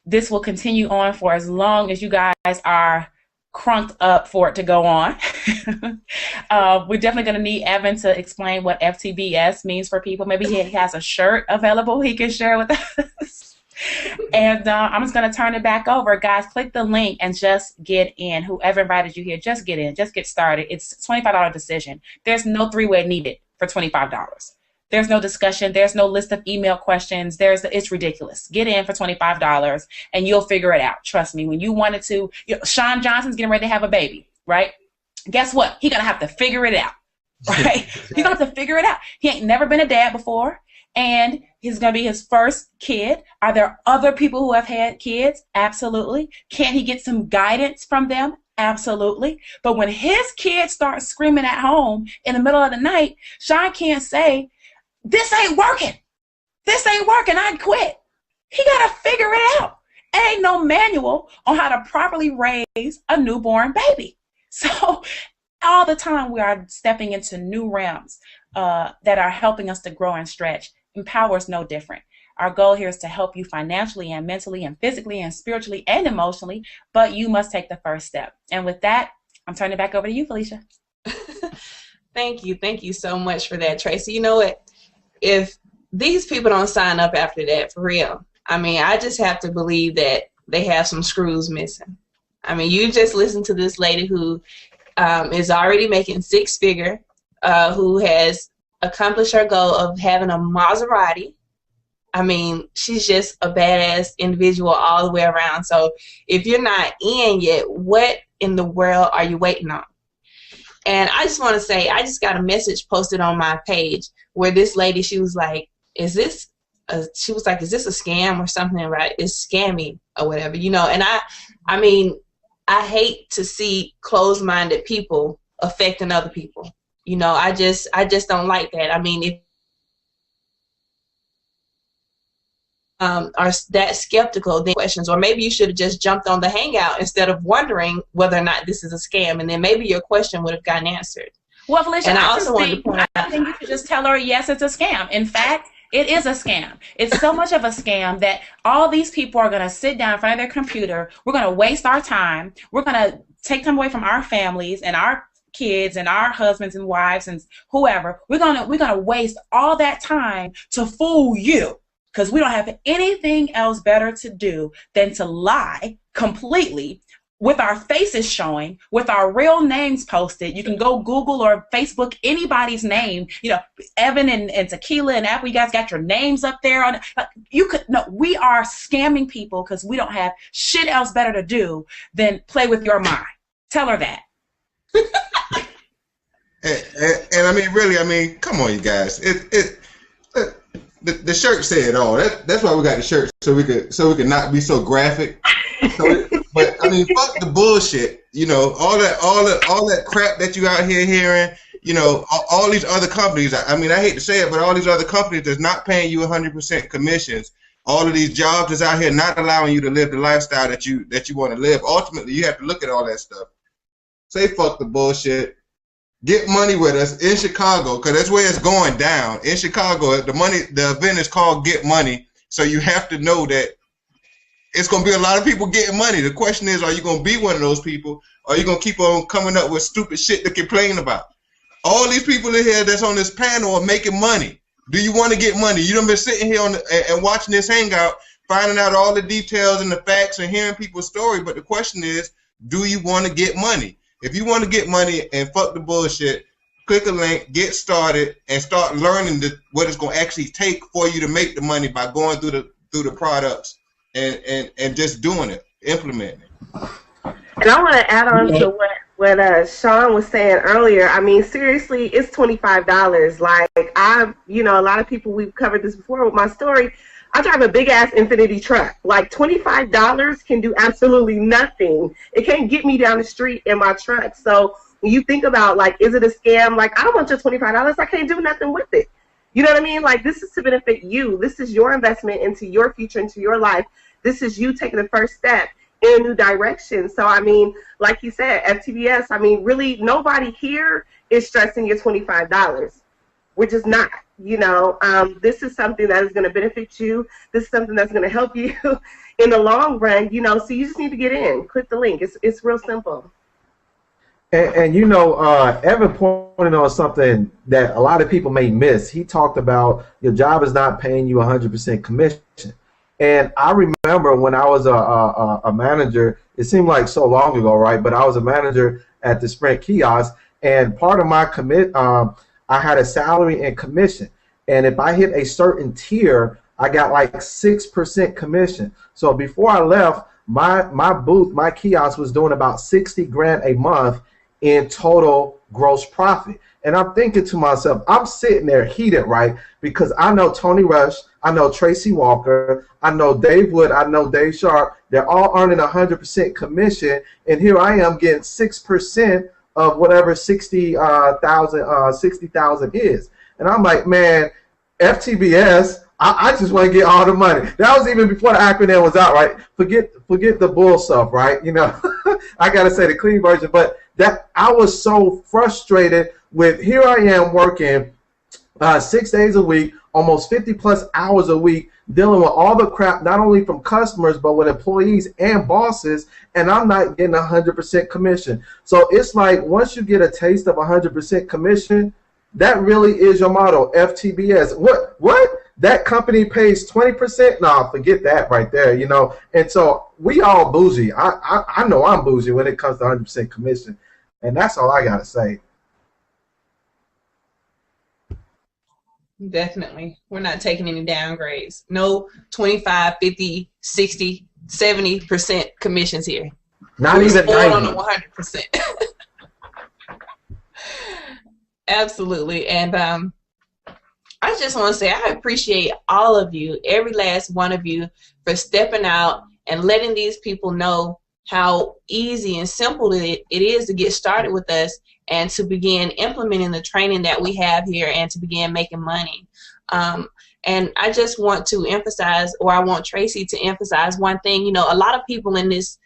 I: this will continue on for as long as you guys are crunked up for it to go on. We're definitely going to need Evan to explain what FTBS means for people. Maybe he has a shirt available he can share with us. And I'm just going to turn it back over. Guys, click the link and just get in. Whoever invited you here, just get in. Just get started. It's a $25 decision. There's no three-way needed for $25. There's no discussion. There's no list of email questions. It's ridiculous. Get in for $25 and you'll figure it out. Trust me. When you wanted to, Sean Johnson's getting ready to have a baby, right? Guess what? He's going to have to figure it out, right? He's going to have to figure it out. He ain't never been a dad before. And he's going to be his first kid. Are there other people who have had kids? Absolutely. Can he get some guidance from them? Absolutely. But when his kids start screaming at home in the middle of the night, Sean can't say, this ain't working. This ain't working. I quit. He got to figure it out. Ain't no manual on how to properly raise a newborn baby. So all the time we are stepping into new realms that are helping us to grow and stretch. Empower is no different. Our goal here is to help you financially and mentally and physically and spiritually and emotionally, but you must take the first step. And with that, I'm turning it back over to you, Felicia.
A: Thank you. Thank you so much for that, Tracy. You know what? If these people don't sign up after that, for real, I mean, I just have to believe that they have some screws missing. I mean, you just listen to this lady who is already making 6-figure, who has accomplished her goal of having a Maserati. I mean, she's just a badass individual all the way around. So if you're not in yet, what in the world are you waiting on? And I just want to say, I just got a message posted on my page where this lady, she was like, is this a scam or something, right? It's scammy or whatever, you know. And I mean, I hate to see closed-minded people affecting other people. You know, I just don't like that. I mean, if are that skeptical, then questions, or maybe you should have just jumped on the hangout instead of wondering whether or not this is a scam, and then maybe your question would have gotten answered.
I: Well, Felicia,
A: and I
I: think you should just tell her, yes, it's a scam. In fact, it is a scam. It's so much of a scam that all these people are going to sit down in front of their computer. We're going to waste our time. We're going to take time away from our families and our kids and our husbands and wives and whoever. We're gonna waste all that time to fool you because we don't have anything else better to do than to lie completely with our faces showing, with our real names posted. You can go Google or Facebook anybody's name. You know, Evan and Tequila and Apple, you guys got your names up there. On you could no, we are scamming people because we don't have shit else better to do than play with your mind. Tell her that.
B: And I mean, really, I mean, come on, you guys. The shirt said it all. That's why we got the shirt, so we could not be so graphic. But I mean, fuck the bullshit. You know, all that crap that you out here hearing. You know, all these other companies. I mean, I hate to say it, but all these other companies that's not paying you 100% commissions. All of these jobs that's out here not allowing you to live the lifestyle that you want to live. Ultimately, you have to look at all that stuff. Say fuck the bullshit. Get money with us in Chicago, because that's where it's going down. In Chicago, the event is called Get Money, so you have to know that it's going to be a lot of people getting money. The question is, are you going to be one of those people, or are you going to keep on coming up with stupid shit to complain about? All these people in here that's on this panel are making money. Do you want to get money? You done been sitting here and watching this hangout, finding out all the details and the facts and hearing people's story, but the question is, do you want to get money? If you want to get money and fuck the bullshit, click a link, get started, and start learning what it's going to actually take for you to make the money by going through the products and just doing it, implementing it.
C: And I want to add on to what Sean was saying earlier. I mean, seriously, it's $25. Like, a lot of people, we've covered this before with my story. I drive a big-ass Infinity truck. Like, $25 can do absolutely nothing. It can't get me down the street in my truck. So when you think about, like, is it a scam? Like, I don't want your $25. I can't do nothing with it. You know what I mean? Like, this is to benefit you. This is your investment into your future, into your life. This is you taking the first step in a new direction. So, I mean, like you said, FTBS, I mean, really, nobody here is stressing your $25. We're just not. You know, this is something that is going to benefit you. This is something that's going to help you in the long run, you know, so you just need to get in. Click the link. It's real simple.
D: And you know, Evan pointed on something that a lot of people may miss. He talked about your job is not paying you 100% commission. And I remember when I was a manager, it seemed like so long ago, right? But I was a manager at the Sprint kiosk, and part of my I had a salary and commission. And if I hit a certain tier, I got like 6% commission. So before I left, my booth, my kiosk was doing about 60 grand a month in total gross profit. And I'm thinking to myself, I'm sitting there heated, right? Because I know Tony Rush, I know Tracy Walker, I know Dave Wood, I know Dave Sharp. They're all earning 100% commission. And here I am getting 6% of whatever 60,000 is. And I'm like, man, FTBS, I just want to get all the money. That was even before the acronym was out, right? Forget the bull stuff, right? You know, I got to say the clean version. But that I was so frustrated with, here I am working 6 days a week, almost 50 plus hours a week, dealing with all the crap, not only from customers, but with employees and bosses, and I'm not getting 100% commission. So it's like, once you get a taste of 100% commission, that really is your motto, FTBS. What? That company pays 20%? No, forget that right there, you know. And so we all bougie. I know I'm bougie when it comes to 100% commission, and that's all I got to say.
A: Definitely. We're not taking any downgrades. No 25, 50, 60, 70% commissions here.
D: Not even 90.
A: On the 100%. Absolutely. And I just want to say I appreciate all of you, every last one of you, for stepping out and letting these people know how easy and simple it is to get started with us and to begin implementing the training that we have here and to begin making money. And I just want to emphasize, or I want Tracy to emphasize one thing. You know, a lot of people in this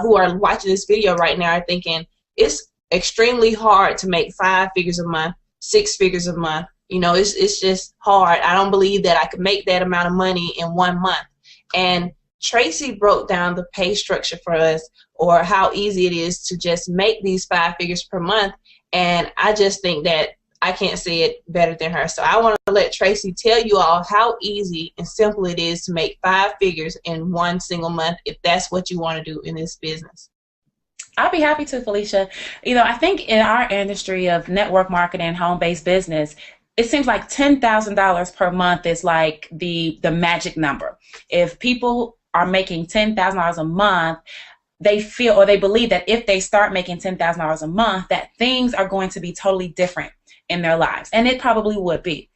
A: who are watching this video right now are thinking it's extremely hard to make 5 figures a month, 6 figures a month. You know, it's just hard. I don't believe that I could make that amount of money in 1 month. And Tracy broke down the pay structure for us, or how easy it is to just make these 5 figures per month. And I just think that I can't say it better than her. So I want to let Tracy tell you all how easy and simple it is to make 5 figures in 1 single month, if that's what you want to do in this business.
I: I'll be happy to, Felicia. I think in our industry of network marketing, home-based business, it seems like $10,000 per month is like the magic number. If people are making $10,000 a month, they feel or they believe that if they start making $10,000 a month, that things are going to be totally different in their lives, and it probably would be.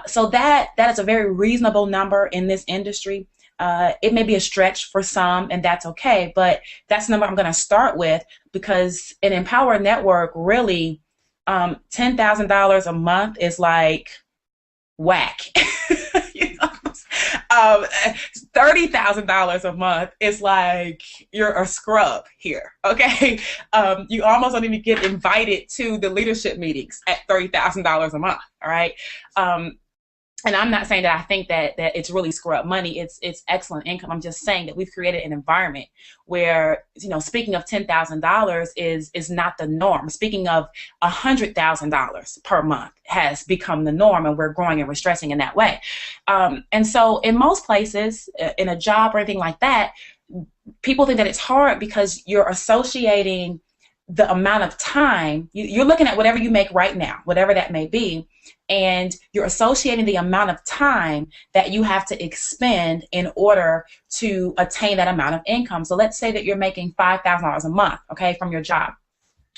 I: So that is a very reasonable number in this industry. It may be a stretch for some, and that's okay, but that's the number I'm going to start with, because an Empower Network, really, $10,000 a month is like whack. $30,000 a month is like you're a scrub here, okay? You almost don't even get invited to the leadership meetings at $30,000 a month, all right? And I'm not saying that I think that it's really scrub money. It's excellent income. I'm just saying that we've created an environment where, speaking of $10,000 is not the norm. Speaking of $100,000 per month has become the norm, and we're growing and we're stressing in that way. And so in most places, in a job or anything like that, people think that it's hard because you're associating the amount of time. You're looking at whatever you make right now, whatever that may be, and you're associating the amount of time that you have to expend in order to attain that amount of income. So let's say that you're making $5,000 a month, okay, from your job,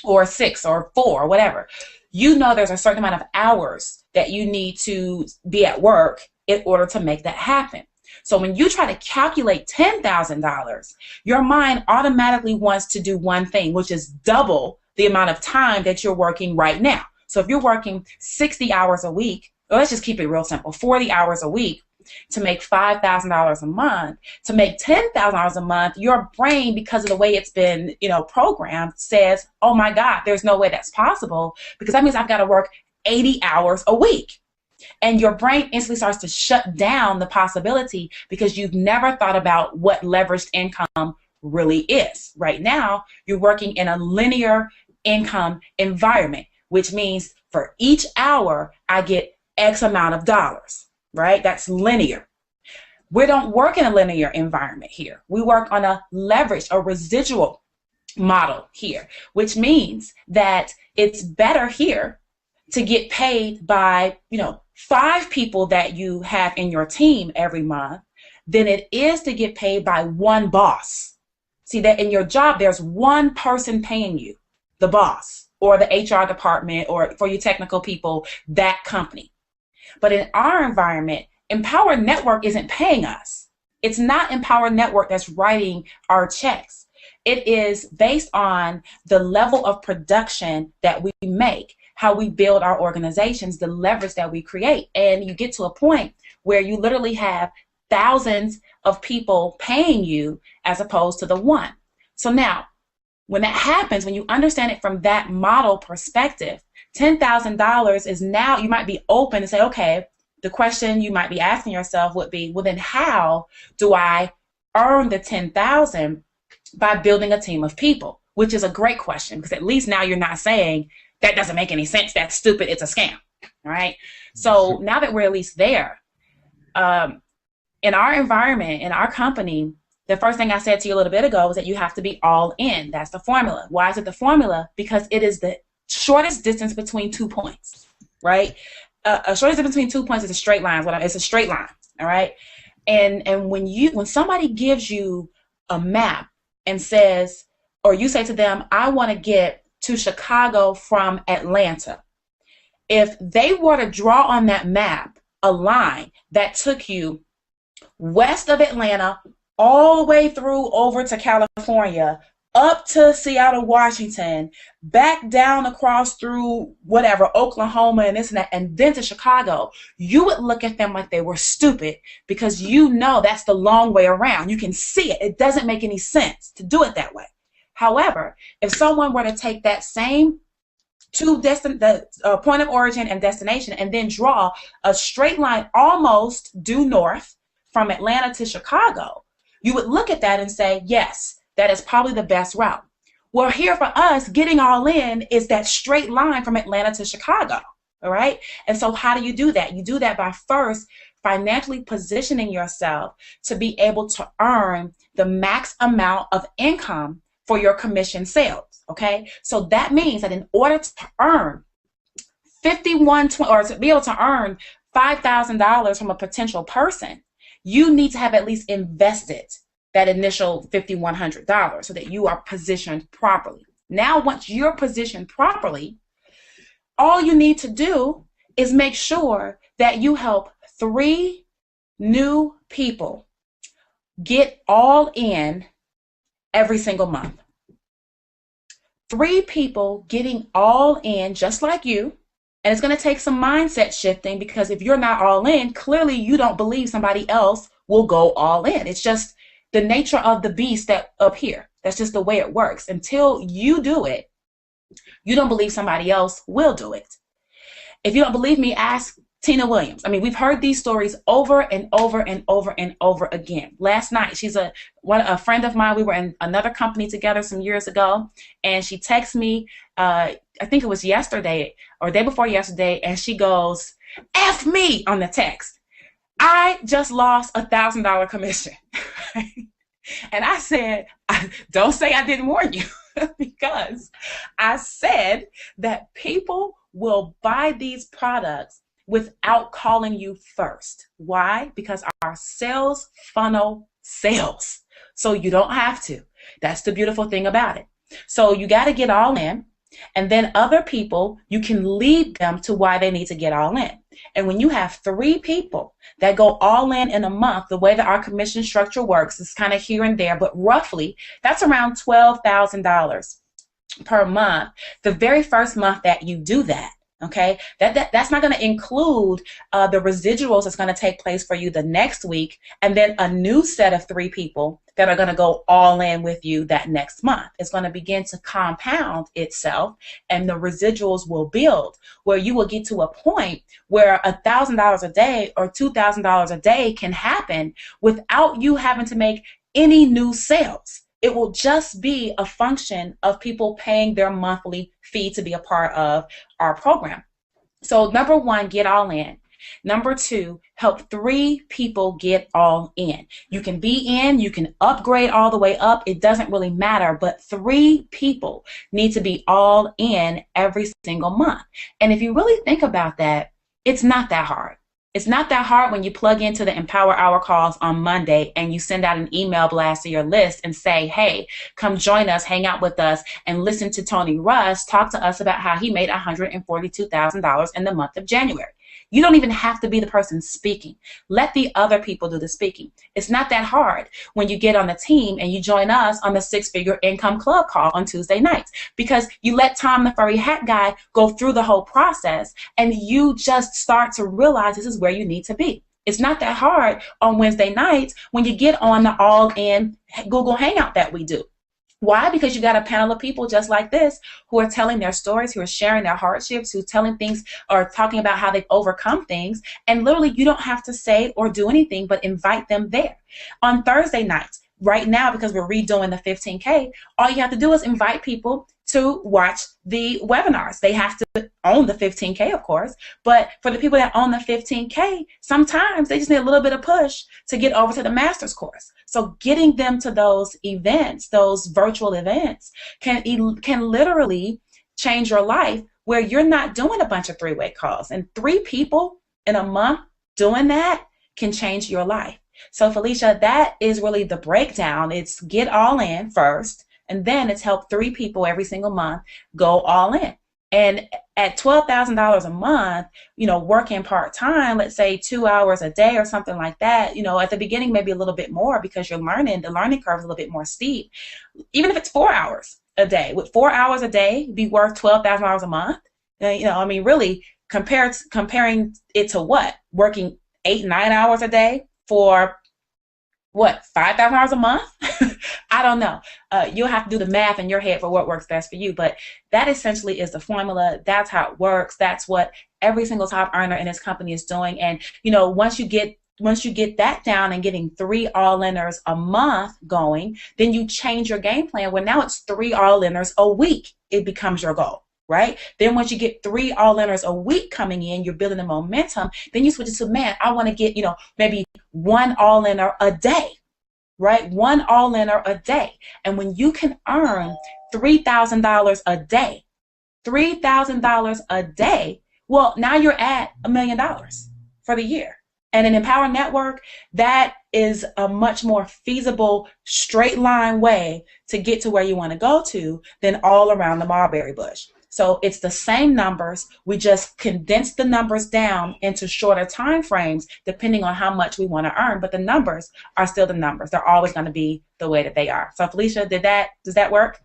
I: or 6 or 4 or whatever. There's a certain amount of hours that you need to be at work in order to make that happen. So when you try to calculate $10,000, your mind automatically wants to do one thing, which is double the amount of time that you're working right now. So if you're working 60 hours a week, or let's just keep it real simple, 40 hours a week to make $5,000 a month, to make $10,000 a month, your brain, because of the way it's been, programmed, says, oh my God, there's no way that's possible, because that means I've got to work 80 hours a week. And your brain instantly starts to shut down the possibility, because you've never thought about what leveraged income really is. Right now, you're working in a linear income environment, which means for each hour, I get X amount of dollars, right? That's linear. We don't work in a linear environment here. We work on a leveraged or residual model here, which means that it's better here to get paid by, 5 people that you have in your team every month than it is to get paid by one boss. See, that in your job, there's one person paying you, the boss, or the HR department, or for you technical people, that company. But in our environment, Empower Network isn't paying us. It's not Empower Network that's writing our checks. It is based on the level of production that we make, how we build our organizations, the leverage that we create. And you get to a point where you literally have thousands of people paying you as opposed to the one. So now, when that happens, when you understand it from that model perspective, $10,000 is now, you might be open to say, okay, the question you might be asking yourself would be, well, then how do I earn the $10,000 by building a team of people? Which is a great question, because at least now you're not saying, that doesn't make any sense, that's stupid, it's a scam, all right? So now that we're at least there, in our environment, in our company, the first thing I said to you a little bit ago was that you have to be all in. That's the formula. Why is it the formula? Because it is the shortest distance between 2 points, right? A shortest distance between 2 points is a straight line. It's a straight line, all right? And when somebody gives you a map and says, or you say to them, I want to get to Chicago from Atlanta, if they were to draw on that map a line that took you west of Atlanta, all the way through over to California, up to Seattle, Washington, back down across through whatever, Oklahoma and this and that, and then to Chicago, you would look at them like they were stupid, because that's the long way around. You can see it. It doesn't make any sense to do it that way. However, if someone were to take that same point of origin and destination and then draw a straight line almost due north from Atlanta to Chicago, you would look at that and say, yes, that is probably the best route. Well, here for us, getting all in is that straight line from Atlanta to Chicago, all right? And so how do you do that? You do that by first financially positioning yourself to be able to earn the max amount of income for your commission sales. Okay, so that means that in order to earn or to be able to earn $5,000 from a potential person, you need to have at least invested that initial $5,100 so that you are positioned properly. Now, once you're positioned properly, all you need to do is make sure that you help 3 new people get all in every single month. 3 people getting all in just like you. And it's going to take some mindset shifting, because if you're not all in, clearly you don't believe somebody else will go all in. It's just the nature of the beast that up here. That's just the way it works. Until you do it, you don't believe somebody else will do it. If you don't believe me, ask Tina Williams. I mean, we've heard these stories over and over and over and over again. Last night, she's a friend of mine. We were in another company together some years ago, and she texted me, I think it was yesterday or day before yesterday, and she goes, F me on the text. I just lost $1,000 commission. And I said, don't say I didn't warn you, because I said that people will buy these products without calling you first. Why? Because our sales funnel sales. So you don't have to. That's the beautiful thing about it. So you got to get all in, and then other people, you can lead them to why they need to get all in. And when you have 3 people that go all in a month, the way that our commission structure works is kind of here and there, but roughly that's around $12,000 per month the very first month that you do that. Okay, that's not going to include the residuals that's going to take place for you the next week, and then a new set of 3 people that are going to go all in with you that next month. It's going to begin to compound itself, and the residuals will build, where you will get to a point where $1,000 a day or $2,000 a day can happen without you having to make any new sales. It will just be a function of people paying their monthly fee to be a part of our program. So number 1, get all in. Number 2, help 3 people get all in. You can be in, you can upgrade all the way up. It doesn't really matter, but 3 people need to be all in every single month. And if you really think about that, it's not that hard. It's not that hard when you plug into the Empower Hour calls on Monday and you send out an email blast to your list and say, hey, come join us, hang out with us, and listen to Tony Russ talk to us about how he made $142,000 in the month of January. You don't even have to be the person speaking. Let the other people do the speaking. It's not that hard when you get on the team and you join us on the 6-Figure Income Club call on Tuesday nights, because you let Tom the Furry Hat Guy go through the whole process, and you just start to realize this is where you need to be. It's not that hard on Wednesday nights when you get on the all-in Google Hangout that we do. Why? Because you got a panel of people just like this who are telling their stories, who are sharing their hardships, who are telling things or talking about how they've overcome things. And literally, you don't have to say or do anything but invite them there. On Thursday nights, right now, because we're redoing the 15K, all you have to do is invite people to watch the webinars. They have to own the 15K, of course, but for the people that own the 15K, sometimes they just need a little bit of push to get over to the master's course. So getting them to those events, those virtual events, can literally change your life, where you're not doing a bunch of 3-way calls. And 3 people in a month doing that can change your life. So Felicia, that is really the breakdown. It's get all in first, and then it's help 3 people every single month go all in. And at $12,000 a month, working part-time, let's say 2 hours a day or something like that, at the beginning, maybe a little bit more, because the learning curve is a little bit more steep. Even if it's 4 hours a day, would 4 hours a day be worth $12,000 a month? Really comparing it to what? Working 8-9 hours a day for what, $5,000 a month? I don't know. You'll have to do the math in your head for what works best for you. But that essentially is the formula. That's how it works. That's what every single top earner in this company is doing. And once you get that down and getting 3 all-inners a month going, then you change your game plan. Well, now it's 3 all-inners a week. It becomes your goal. Right? Then once you get 3 all-inners a week coming in, you're building the momentum. Then you switch it to, man, I want to get, maybe 1 all-inner a day. right? One all-inner a day. And when you can earn $3,000 a day, $3,000 a day, well, now you're at $1 million for the year. And an Empower Network, that is a much more feasible, straight line way to get to where you want to go to than all around the mulberry bush. So it's the same numbers. We just condense the numbers down into shorter time frames depending on how much we want to earn. But the numbers are still the numbers. They're always going to be the way that they are. So Felicia, does that work?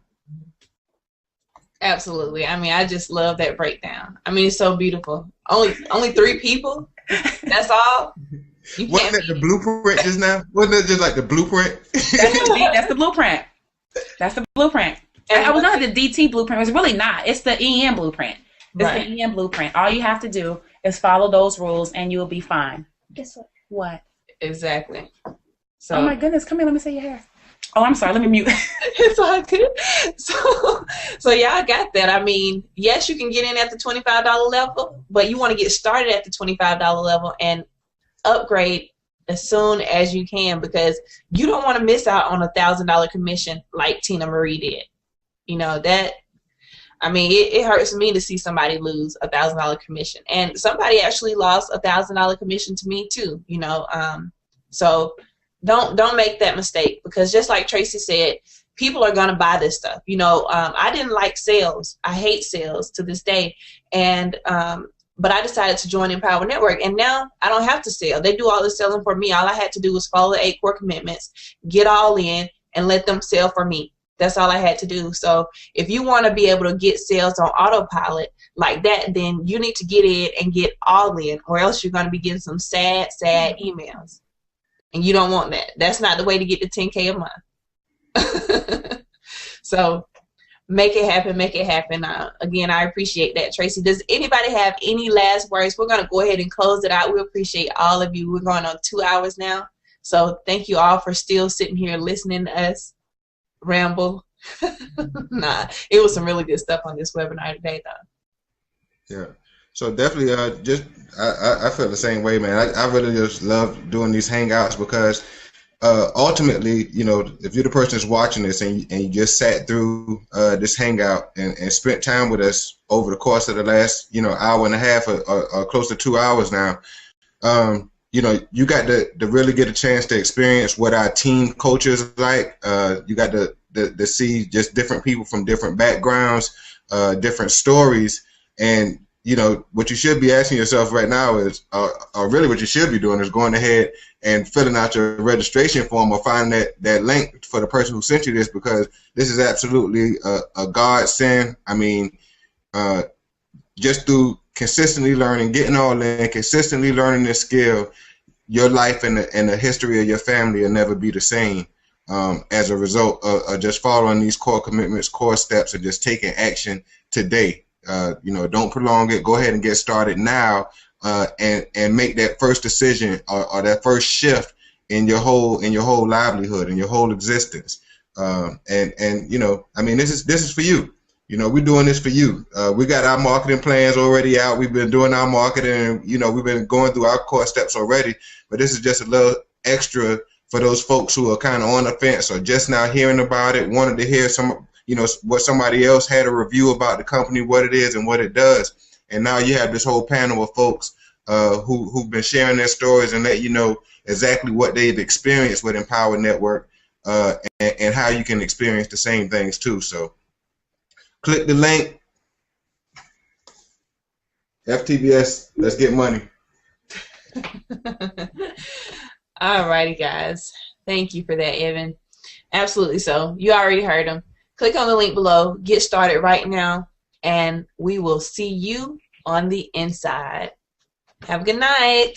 A: Absolutely. I mean, I just love that breakdown. I mean, it's so beautiful. Only 3 people. That's all.
B: Wasn't that the blueprint just now? Wasn't that just like the blueprint?
I: That's the blueprint. That's the blueprint. I was going to the DT blueprint. It's really not. It's the EM blueprint. It's right. The EM blueprint. All you have to do is follow those rules, and you'll be fine.
F: Guess what?
I: What?
A: Exactly. So.
I: Oh my goodness! Come here. Let me see your hair. Oh, I'm sorry. Let me mute.
A: It's all good. So y'all got that. I mean, yes, you can get in at the $25 level, but you want to get started at the $25 level and upgrade as soon as you can, because you don't want to miss out on a $1,000 commission like Tina Marie did. You know that. I mean, it hurts me to see somebody lose a $1,000 commission, and somebody actually lost a $1,000 commission to me too. You know, so. Don't make that mistake, because just like Tracy said, people are going to buy this stuff. You know, I didn't like sales. I hate sales to this day. And but I decided to join Empower Network, and now I don't have to sell. They do all the selling for me. All I had to do was follow the 8 core commitments, get all in, and let them sell for me. That's all I had to do. So if you want to be able to get sales on autopilot like that, then you need to get in and get all in, or else you're going to be getting some sad emails. And you don't want that. That's not the way to get to 10K a month. So make it happen, make it happen. Again, I appreciate that, Tracy. Does anybody have any last words? We're going to go ahead and close it out. We appreciate all of you. We're going on 2 hours now. So thank you all for still sitting here listening to us ramble. Nah, it was some really good stuff on this webinar today, though.
B: Yeah. So definitely, I feel the same way, man. I really just love doing these hangouts, because ultimately, you know, if you're the person that's watching this and you just sat through this hangout and spent time with us over the course of the last, you know, hour and a half or close to 2 hours now, you know, you got to really get a chance to experience what our team culture is like. You got to see just different people from different backgrounds, different stories, and you know, what you should be asking yourself right now is, or really what you should be doing is going ahead and filling out your registration form, or finding that link for the person who sent you this, because this is absolutely a godsend. I mean, just through consistently learning, getting all in, consistently learning this skill, your life and the history of your family will never be the same as a result of just following these core commitments, core steps, and just taking action today. You know, don't prolong it. Go ahead and get started now, and make that first decision or that first shift in your whole livelihood and your whole existence. And you know, I mean, this is for you. You know, we're doing this for you. We got our marketing plans already out. We've been doing our marketing, and you know, we've been going through our core steps already. But this is just a little extra for those folks who are kind of on the fence or just now hearing about it, wanted to hear some, you know, what somebody else had a review about the company, what it is and what it does. And now you have this whole panel of folks who've been sharing their stories and let you know exactly what they've experienced with Empower Network, and how you can experience the same things too. So click the link. FTBS, let's get money.
A: All righty, guys. Thank you for that, Evan. Absolutely. So you already heard him. Click on the link below. Get started right now, and we will see you on the inside. Have a good night.